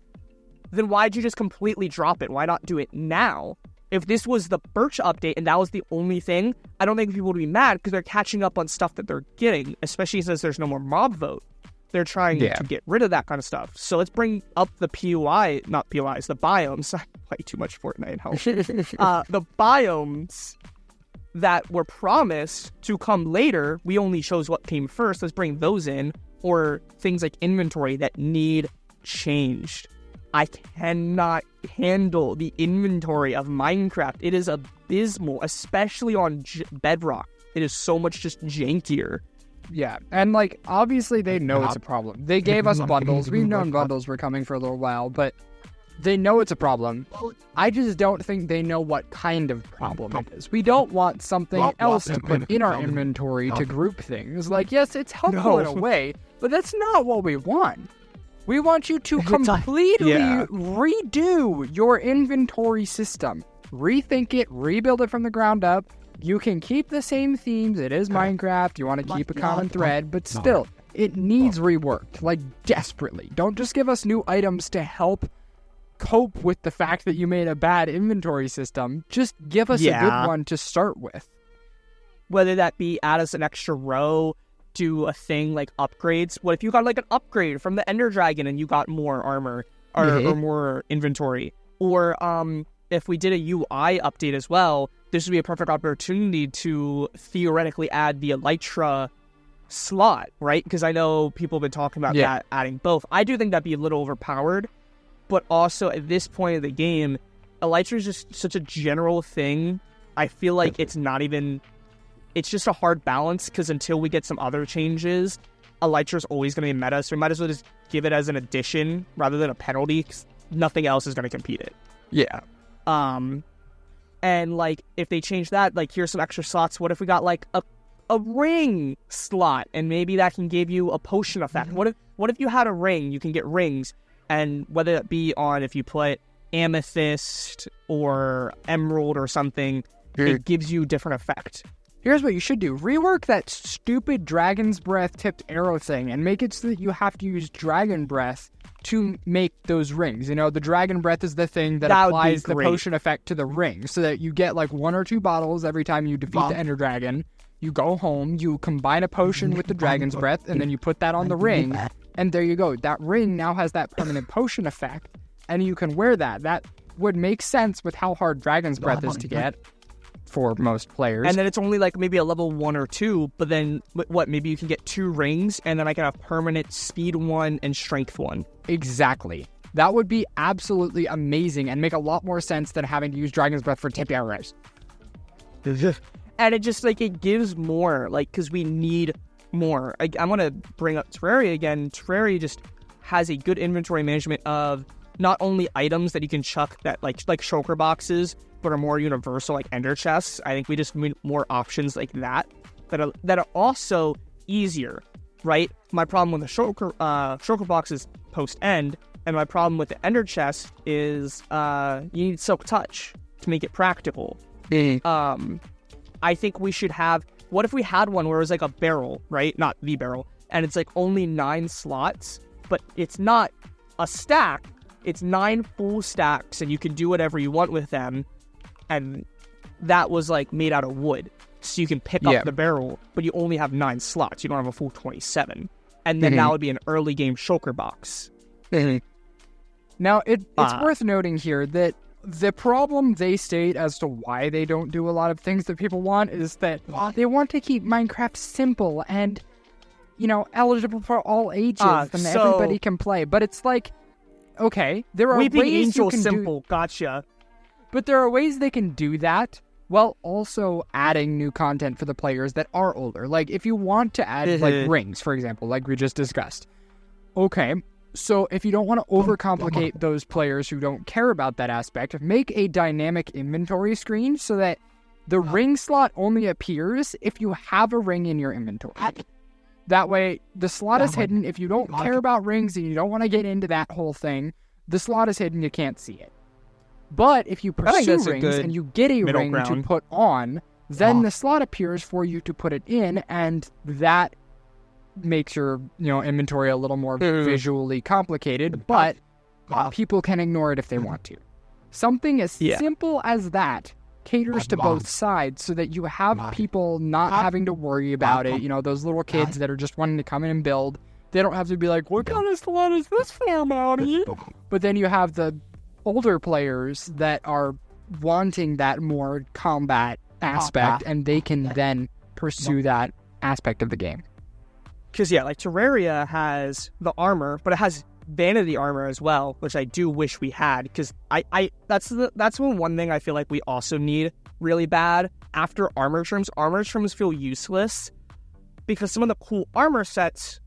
then why'd you just completely drop it? Why not do it now? If this was the birch update and that was the only thing, I don't think people would be mad because they're catching up on stuff that they're getting, especially since there's no more mob vote. They're trying to get rid of that kind of stuff. So let's bring up the the biomes. Way too much Fortnite help. The biomes that were promised to come later, we only chose what came first. Let's bring those in. Or things like inventory that need changed. I cannot handle the inventory of Minecraft. It is abysmal, especially on Bedrock. It is so much just jankier. Yeah, and like, obviously they know it's a problem. They gave us bundles. We've known bundles were coming for a little while, but they know it's a problem. I just don't think they know what kind of problem it is. We don't want something else to put in our inventory to group things. Like, yes, it's helpful in a way, but that's not what we want. We want you to completely redo your inventory system. Rethink it, rebuild it from the ground up. You can keep the same themes. It is Minecraft. You want to keep a common thread, but still, it needs reworked, like, desperately. Don't just give us new items to help cope with the fact that you made a bad inventory system. Just give us a good one to start with. Whether that be add us an extra row, do a thing like upgrades. What if you got like an upgrade from the Ender Dragon and you got more armor or more inventory? Or if we did a UI update as well, this would be a perfect opportunity to theoretically add the Elytra slot, right? Because I know people have been talking about that, adding both. I do think that'd be a little overpowered, but also at this point of the game, Elytra is just such a general thing. I feel like it's just a hard balance, because until we get some other changes, Elytra is always going to be meta, so we might as well just give it as an addition rather than a penalty, because nothing else is going to compete it. Yeah. And like, if they change that, like, here's some extra slots. What if we got like a ring slot, and maybe that can give you a potion effect? What if you had a ring? You can get rings, and whether it be on, if you put amethyst or emerald or something, it gives you different effect. Here's what you should do. Rework that stupid Dragon's Breath tipped arrow thing and make it so that you have to use Dragon Breath to make those rings. You know, the Dragon Breath is the thing that applies the potion effect to the ring, so that you get like 1 or 2 bottles every time you defeat the Ender Dragon. You go home, you combine a potion with the Dragon's Breath, and then you put that on the ring, and there you go. That ring now has that permanent potion effect, and you can wear that. That would make sense with how hard Dragon's Breath is to get for most players. And then it's only like maybe a level 1 or 2, but then maybe you can get 2 rings, and then I can have permanent speed 1 and strength 1. Exactly. That would be absolutely amazing and make a lot more sense than having to use Dragon's Breath for tip arrows. And it just, like, it gives more, like, because we need more. I want to bring up Terraria again. Terraria just has a good inventory management of not only items that you can chuck that, like shulker boxes, but are more universal, like ender chests. I think we just need more options like that are also easier, right? My problem with the shulker box is post-end, and my problem with the ender chest is you need Silk Touch to make it practical. I think we should have... What if we had one where it was like a barrel, right? Not the barrel. And it's like only 9 slots, but it's not a stack. It's 9 full stacks, and you can do whatever you want with them. And that was like made out of wood. So you can pick up the barrel, but you only have 9 slots. You don't have a full 27. And then that would be an early game shulker box. Now, it's worth noting here that the problem they state as to why they don't do a lot of things that people want is that they want to keep Minecraft simple and, you know, eligible for all ages, and everybody can play. But it's like, okay, there are Weeping ways Angel you can simple, gotcha. But there are ways they can do that while also adding new content for the players that are older. Like, if you want to add, like, rings, for example, like we just discussed. Okay, so if you don't want to overcomplicate those players who don't care about that aspect, make a dynamic inventory screen so that the ring slot only appears if you have a ring in your inventory. That way, the slot is hidden. If you don't care about rings and you don't want to get into that whole thing, the slot is hidden, you can't see it. But if you pursue rings and you get a ring to put on, then the slot appears for you to put it in, and that makes your inventory a little more visually complicated, but people can ignore it if they want to. Something as simple as that caters to both sides so that you have people not having to worry about it. Those little kids that are just wanting to come in and build, they don't have to be like, what kind of slot is this for, Maddie? But then you have the older players that are wanting that more combat aspect, and they can then pursue that aspect of the game. Because, like Terraria has the armor, but it has vanity armor as well, which I do wish we had, because that's one thing I feel like we also need really bad. After armor trims feel useless, because some of the cool armor sets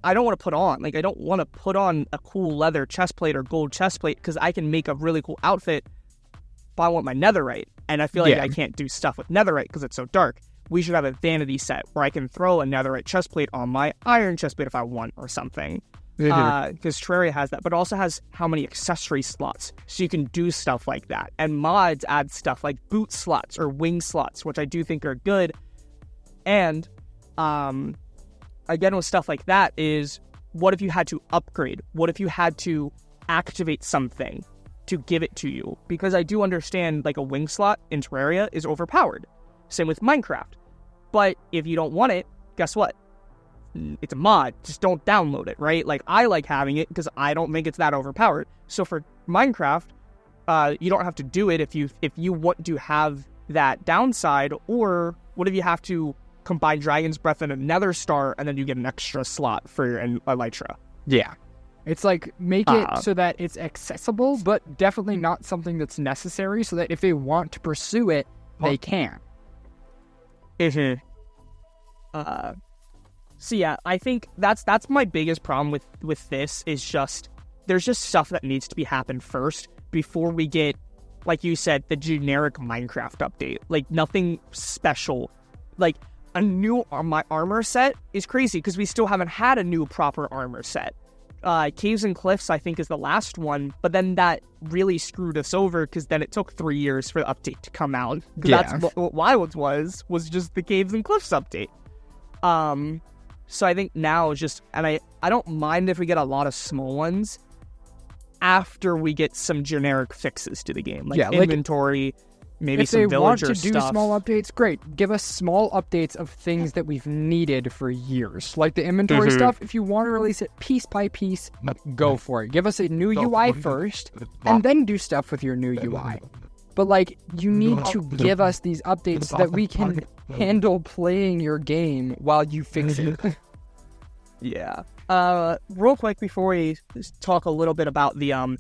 I don't want to put on. Like, I don't want to put on a cool leather chestplate or gold chestplate because I can make a really cool outfit, but I want my netherite, and I feel like I can't do stuff with netherite because it's so dark. We should have a vanity set where I can throw a netherite chestplate on my iron chestplate if I want or something. Because Terraria has that, but it also has how many accessory slots, so you can do stuff like that. And mods add stuff like boot slots or wing slots, which I do think are good. And again, with stuff like that is, what if you had to upgrade? What if you had to activate something to give it to you? Because I do understand, like, a wing slot in Terraria is overpowered. Same with Minecraft. But if you don't want it, guess what? It's a mod. Just don't download it, right? Like, I like having it because I don't think it's that overpowered. So for Minecraft, you don't have to do it if you want to have that downside. Or what if you have to combine Dragon's Breath and a Nether Star, and then you get an extra slot for your Elytra? Yeah. It's like, make it so that it's accessible, but definitely not something that's necessary, so that if they want to pursue it, they can. So yeah, I think that's my biggest problem with this, is just, there's just stuff that needs to be happened first before we get, like you said, the generic Minecraft update. Like, nothing special. Like, a new my armor set is crazy because we still haven't had a new proper armor set. Caves and Cliffs, I think, is the last one, but then that really screwed us over because then it took 3 years for the update to come out. That's what Wilds was just the Caves and Cliffs update. So I think now just, and I don't mind if we get a lot of small ones after we get some generic fixes to the game, like inventory, maybe some villager stuff. If they want to do small updates, great. Give us small updates of things that we've needed for years, like the inventory stuff. If you want to release it piece by piece, go for it. Give us a new UI first, and then do stuff with your new UI. But, like, you need to give us these updates so that we can handle playing your game while you fix it. Yeah. Real quick, before we talk a little bit about the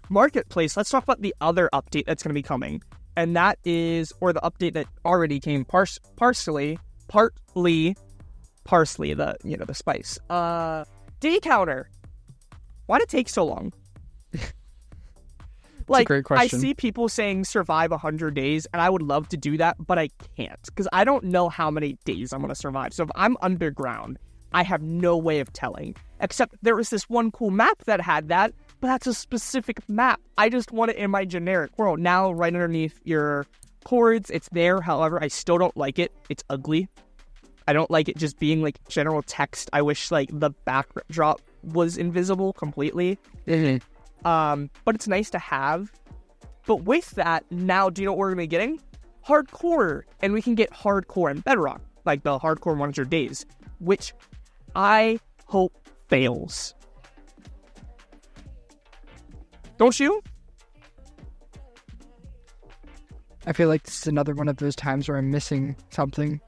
marketplace, let's talk about the other update that's going to be coming. And that is, or the update that already came partly, the spice. Day counter. Why'd it take so long? Like, a great question. I see people saying survive 100 days, and I would love to do that, but I can't, because I don't know how many days I'm going to survive. So if I'm underground, I have no way of telling, except there was this one cool map that had that, but that's a specific map. I just want it in my generic world. Now, right underneath your chords, it's there. However, I still don't like it. It's ugly. I don't like it just being, like, general text. I wish, like, the backdrop was invisible completely. But it's nice to have. But with that, now, do you know what we're going to be getting? Hardcore. And we can get hardcore in Bedrock, like the hardcore 100 days, which I hope fails. Don't you? I feel like this is another one of those times where I'm missing something.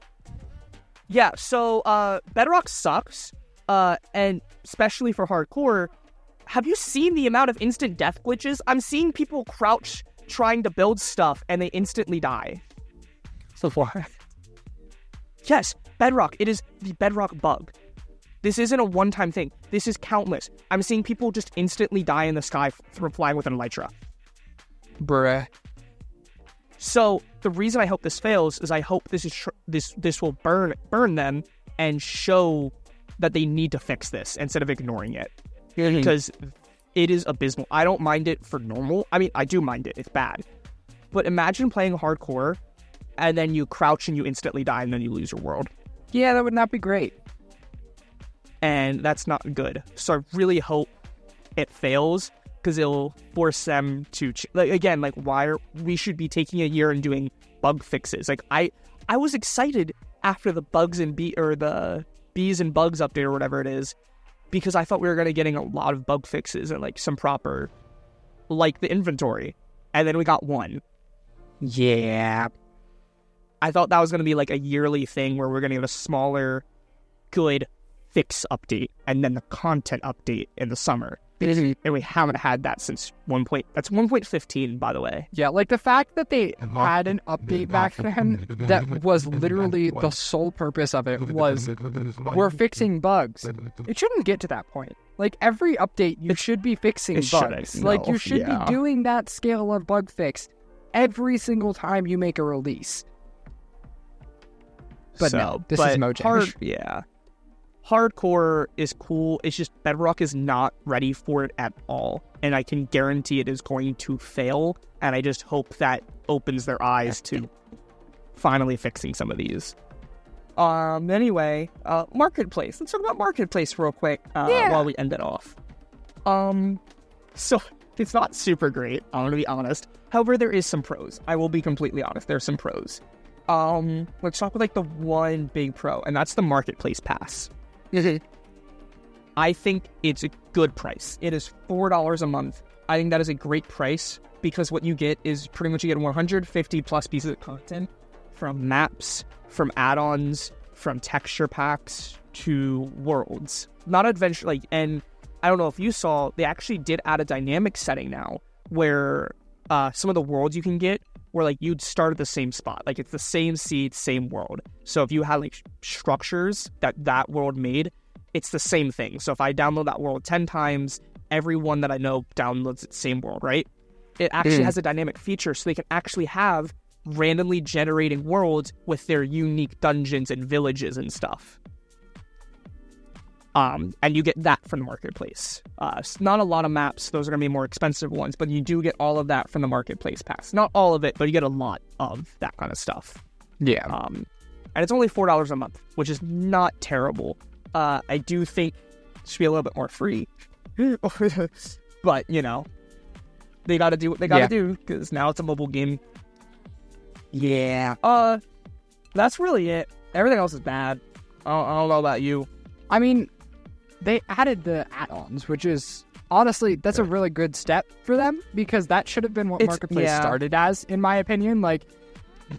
Yeah, so Bedrock sucks, and especially for hardcore. Have you seen the amount of instant death glitches? I'm seeing people crouch trying to build stuff and they instantly die. So far. Yes, Bedrock. It is the Bedrock bug. This isn't a one-time thing. This is countless. I'm seeing people just instantly die in the sky from flying with an elytra. Bruh. So the reason I hope this fails is I hope this will burn them and show that they need to fix this instead of ignoring it. Because it is abysmal. I don't mind it for normal. I mean, I do mind it. It's bad. But imagine playing hardcore and then you crouch and you instantly die and then you lose your world. Yeah, that would not be great. And that's not good. So I really hope it fails because it'll force them to we should be taking a year and doing bug fixes. Like I was excited after the the bees and bugs update or whatever it is, because I thought we were going to getting a lot of bug fixes and like some proper, like the inventory, and then we got one. Yeah, I thought that was going to be like a yearly thing where we're going to get a smaller, good fix update and then the content update in the summer. And we haven't had that since 1.15, by the way. Yeah, like the fact that they had an update back then that was literally the sole purpose of it was we're fixing bugs. It shouldn't get to that point. Like every update, you should be fixing bugs. Like you should be doing that scale of bug fix every single time you make a release. But no, this is Mojang. Hardcore is cool. It's just Bedrock is not ready for it at all. And I can guarantee it is going to fail. And I just hope that opens their eyes to finally fixing some of these. Anyway, Marketplace. Let's talk about Marketplace real quick while we end it off. So it's not super great, I'm going to be honest. However, there is some pros. I will be completely honest. There's some pros. Let's talk with like the one big pro, and that's the Marketplace Pass. I think it's a good price. It is $4 a month. I think that is a great price because what you get is pretty much you get 150 plus pieces of content from maps, from add-ons, from texture packs to worlds. Not adventure, and I don't know if you saw, they actually did add a dynamic setting now where some of the worlds you can get where like you'd start at the same spot. Like it's the same seed, same world. So if you had like structures that world made, it's the same thing. So if I download that world 10 times, everyone that I know downloads the same world, right? It actually has a dynamic feature so they can actually have randomly generating worlds with their unique dungeons and villages and stuff. And you get that from the Marketplace. Not a lot of maps. Those are going to be more expensive ones, but you do get all of that from the Marketplace Pass. Not all of it, but you get a lot of that kind of stuff. Yeah. And it's only $4 a month, which is not terrible. I do think it should be a little bit more free. But, you know, they got to do what they got to do because now it's a mobile game. Yeah. That's really it. Everything else is bad. I don't know about you. I mean, they added the add-ons, which is, honestly, that's a really good step for them, because that should have been what Marketplace started as, in my opinion. Like,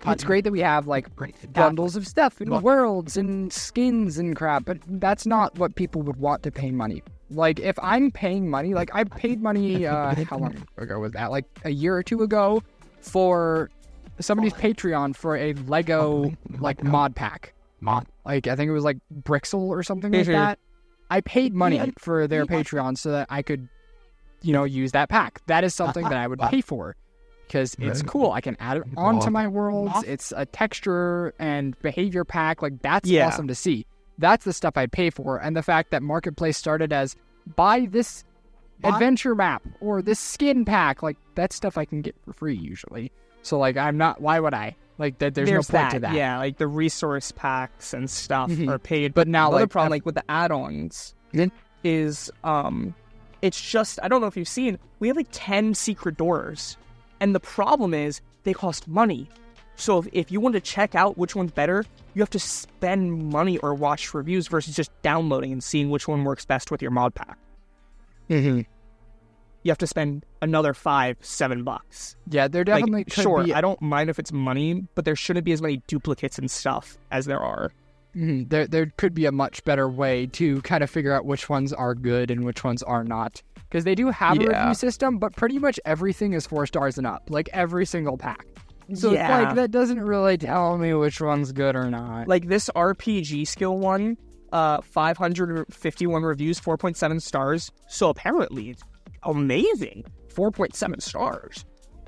it's great that we have, like, bundles of stuff and worlds and skins and crap, but that's not what people would want to pay money. Like, if I'm paying money, like, I paid money, how long ago was that? Like, a year or two ago for somebody's Patreon for a Lego, like, mod pack. Like, I think it was, like, Brixel or something like that. I paid money for their Patreon so that I could, you know, use that pack. That is something that I would pay for because it's cool. I can add it onto my worlds. It's a texture and behavior pack. Like, that's awesome to see. That's the stuff I'd pay for. And the fact that Marketplace started as, buy this adventure map or this skin pack, like, that's stuff I can get for free usually. So, like, why would I? Like, there's no point to that. Yeah, like the resource packs and stuff are paid. But now, another problem, like with the add-ons, is it's just, I don't know if you've seen, we have like 10 secret doors. And the problem is they cost money. So if you want to check out which one's better, you have to spend money or watch reviews versus just downloading and seeing which one works best with your mod pack. You have to spend another $5-7. Yeah, there definitely could be. I don't mind if it's money, but there shouldn't be as many duplicates and stuff as there are. There could be a much better way to kind of figure out which ones are good and which ones are not. Because they do have a review system, but pretty much everything is 4 stars and up. Like, every single pack. So it's like, that doesn't really tell me which one's good or not. Like, this RPG skill one, 551 reviews, 4.7 stars. So apparently it's amazing. 4.7 stars.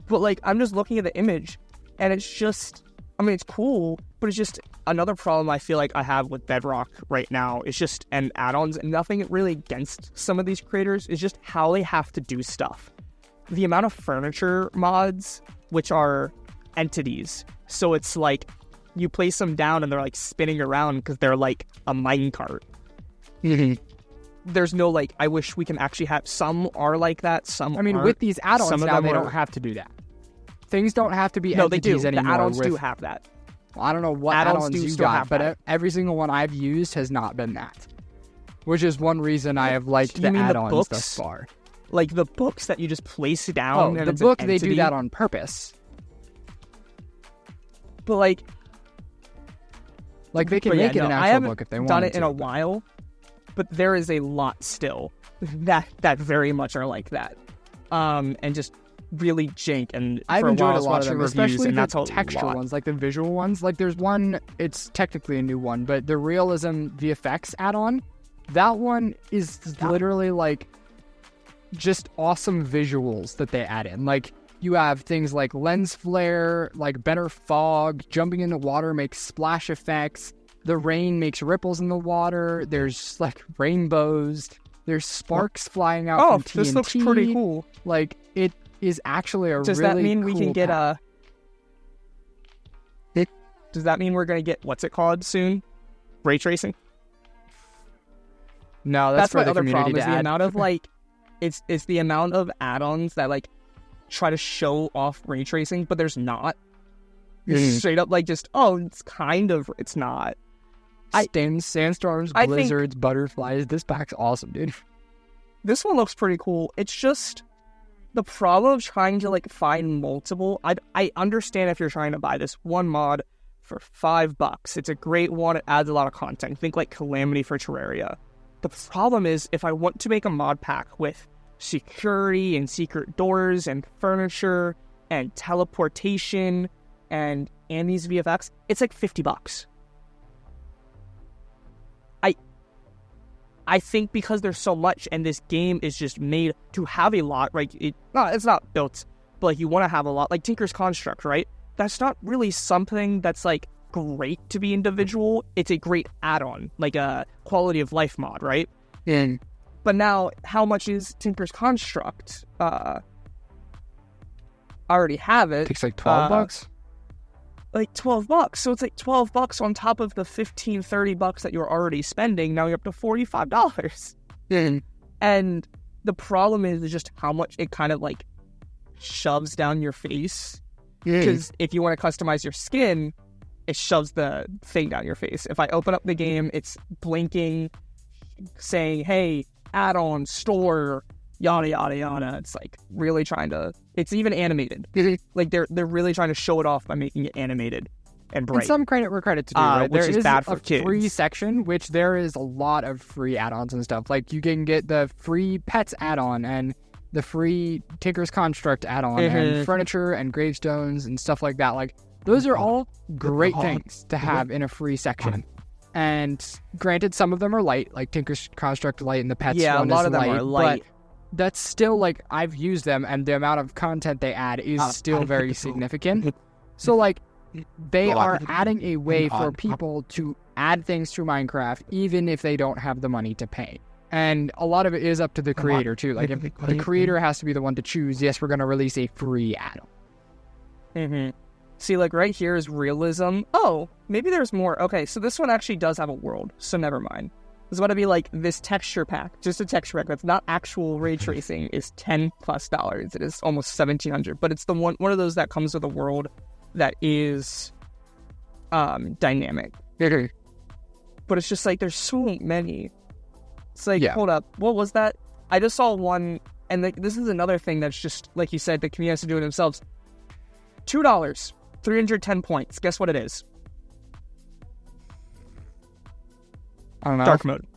But, like, I'm just looking at the image, and it's just... I mean, it's cool, but it's just another problem I feel like I have with Bedrock right now. It's just, and add-ons, and nothing really against some of these creators. It's just how they have to do stuff. The amount of furniture mods, which are entities. So it's like, you place them down and they're like spinning around because they're like a minecart. There's no like, I wish we can actually have, some are like that, some I mean, aren't. with these add-ons now, they don't have to do that. Things don't have to be entities anymore. The add-ons do have that. Well, I don't know what add-ons you got, but every single one I've used has not been that. Which is one reason I have liked the add-ons thus far. Like the books that you just place down. Oh, the book, they do that on purpose. But like they can make it an actual book if they want to. I haven't done it in a while, but there is a lot still that very much are like that. And just really jank, and I've enjoyed a lot of them, reviews, especially and the that's texture ones, like the visual ones. Like there's one, it's technically a new one, but the Realism VFX add-on, that one is literally like just awesome visuals that they add in. Like you have things like lens flare, like better fog, jumping into water makes splash effects, the rain makes ripples in the water, there's like rainbows, there's sparks flying out from TNT. This looks pretty cool. Like it is actually a Does really that mean cool we can get Does that mean we're going to get, what's it called soon? Ray tracing? No, that's for my the other community problem, is to the add. amount of like, it's the amount of add-ons that like try to show off ray tracing, but there's not. Straight up like just, it's not. Sandstorms, blizzards, butterflies. This pack's awesome, dude. This one looks pretty cool. It's just the problem of trying to like find multiple. I understand if you're trying to buy this one mod for $5. It's a great one. It adds a lot of content. Think like Calamity for Terraria. The problem is if I want to make a mod pack with security and secret doors and furniture and teleportation and these VFX, it's like $50. I think because there's so much, and this game is just made to have a lot, right? It's not built, but like you want to have a lot, like Tinker's Construct, right? That's not really something that's like great to be individual. It's a great add-on, like a quality of life mod, right? But now, how much is Tinker's Construct? I already have it. It takes like $12. Like $12. So it's like $12 on top of the $15-$30 that you're already spending. Now you're up to $45. And the problem is just how much it kind of like shoves down your face. Because if you want to customize your skin, it shoves the thing down your face. If I open up the game, it's blinking, saying, hey, add-on, store, yada, yada, yada. It's like really trying to... It's even animated. Like they're really trying to show it off by making it animated and bright. And some credit where credit's due, right? Which there is bad for a kids. Free section, which there is a lot of free add-ons and stuff. Like you can get the free pets add-on and the free Tinker's Construct add-on and furniture and gravestones and stuff like that. Like those are all great things to have in a free section. And granted, some of them are light, like Tinker's Construct light and the pets one is light. Yeah, a lot of them are light. But that's still, like, I've used them, and the amount of content they add is still very significant. So, like, they are adding a way for people to add things to Minecraft, even if they don't have the money to pay. And a lot of it is up to the creator, too. Like, if the creator has to be the one to choose, yes, we're going to release a free add-on. See, like, right here is realism. Oh, maybe there's more. Okay, so this one actually does have a world, so never mind. It's going to be like this texture pack, just a texture pack that's not actual ray tracing, is $10+. It is almost $1,700, but it's the one of those that comes with a world that is dynamic. But it's just like there's so many. It's like, hold up, what was that? I just saw one, and this is another thing that's just like you said, the community has to do it themselves. $2, 310 points. Guess what it is? I don't know. Dark mode.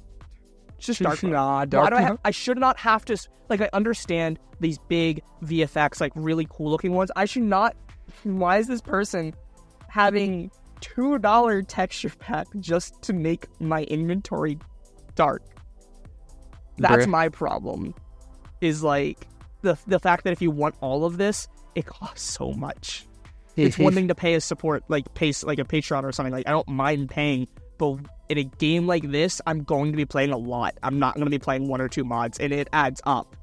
Just dark mode. Dark mode? I should not have to... Like, I understand these big VFX, like, really cool-looking ones. I should not... Why is this person having $2 texture pack just to make my inventory dark? That's my problem. Is, like, the fact that if you want all of this, it costs so much. It's one thing to pay a support, like a Patreon or something. Like, I don't mind paying, but in a game like this, I'm going to be playing a lot. I'm not going to be playing 1 or 2 mods, and it adds up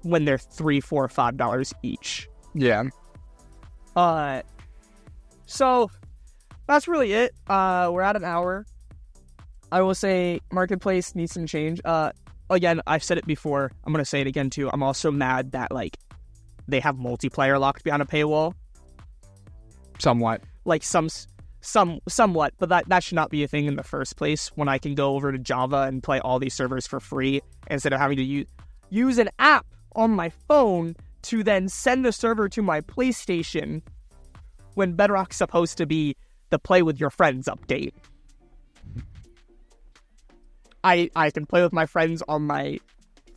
when they're $3, $4, $5 each. Yeah. So that's really it. We're at an hour. I will say Marketplace needs some change. Again, I've said it before. I'm going to say it again too. I'm also mad that, like, they have multiplayer locked behind a paywall. Somewhat. Like, somewhat, but that should not be a thing in the first place, when I can go over to Java and play all these servers for free instead of having to use an app on my phone to then send the server to my PlayStation when Bedrock's supposed to be the play with your friends update. I can play with my friends on my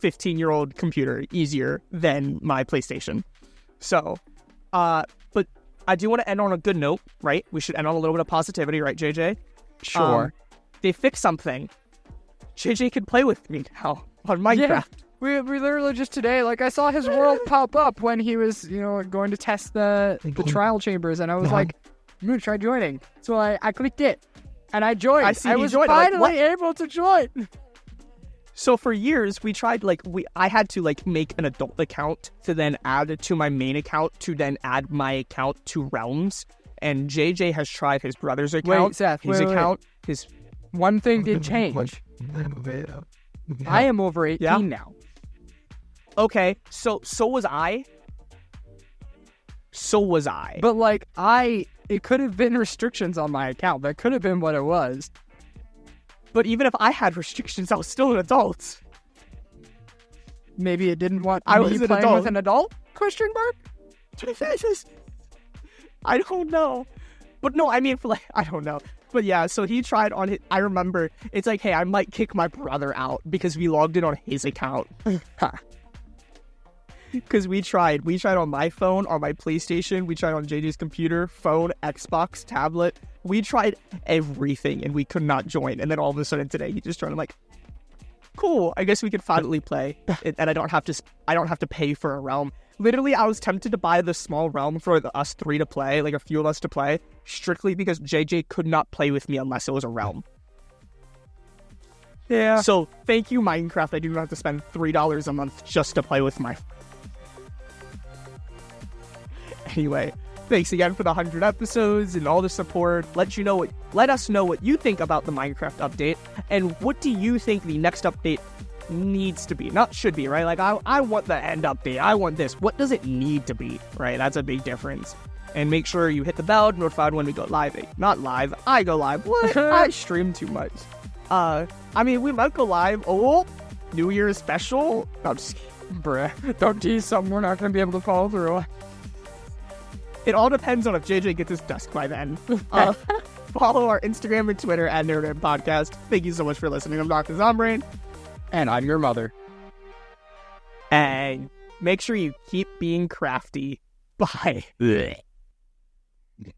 15-year-old computer easier than my PlayStation. So, but I do want to end on a good note, right? We should end on a little bit of positivity, right, JJ? Sure. They fixed something. JJ can play with me now on Minecraft. Yeah. We literally just today, like, I saw his world pop up when he was, going to test the trial chambers, and I was like, I'm going to try joining. So I clicked it, and I joined. I was finally able to join. So for years, we tried, I had to, make an adult account to then add it to my main account to then add my account to Realms. And JJ has tried his brother's account, his... One thing did change. I am over 18 now. Okay, so was I. But, it could have been restrictions on my account. That could have been what it was. But even if I had restrictions, I was still an adult. Maybe it didn't want me playing with an adult? Question mark? I don't know. But no, I mean, I don't know. But yeah, so he tried on it. I remember, it's like, hey, I might kick my brother out because we logged in on his account. Because we tried on my phone, on my PlayStation, we tried on JJ's computer, phone, Xbox, tablet. We tried everything and we could not join. And then all of a sudden today, he just joined. I'm like, cool, I guess we could finally play. And I don't have to pay for a realm. Literally, I was tempted to buy the small realm for us 3 to play, like a few of us to play, strictly because JJ could not play with me unless it was a realm. Yeah. So thank you, Minecraft. I do not have to spend $3 a month just to play with my... Anyway, thanks again for the 100 episodes and all the support. Let us know what you think about the Minecraft update, and what do you think the next update needs to be, not should be, right? Like, I want the end update, I want this. What does it need to be, right? That's a big difference. And make sure you hit the bell, notified when we go live. Not live, I go live. What? I stream too much. I mean, we might go live. Oh, New Year's special? No, I'm just kidding. Bruh, don't tease something we're not going to be able to follow through. It all depends on if JJ gets his desk by then. Follow our Instagram and Twitter at Nerd Podcast. Thank you so much for listening. I'm Dr. Zombrain. And I'm your mother. And make sure you keep being crafty. Bye. Blech.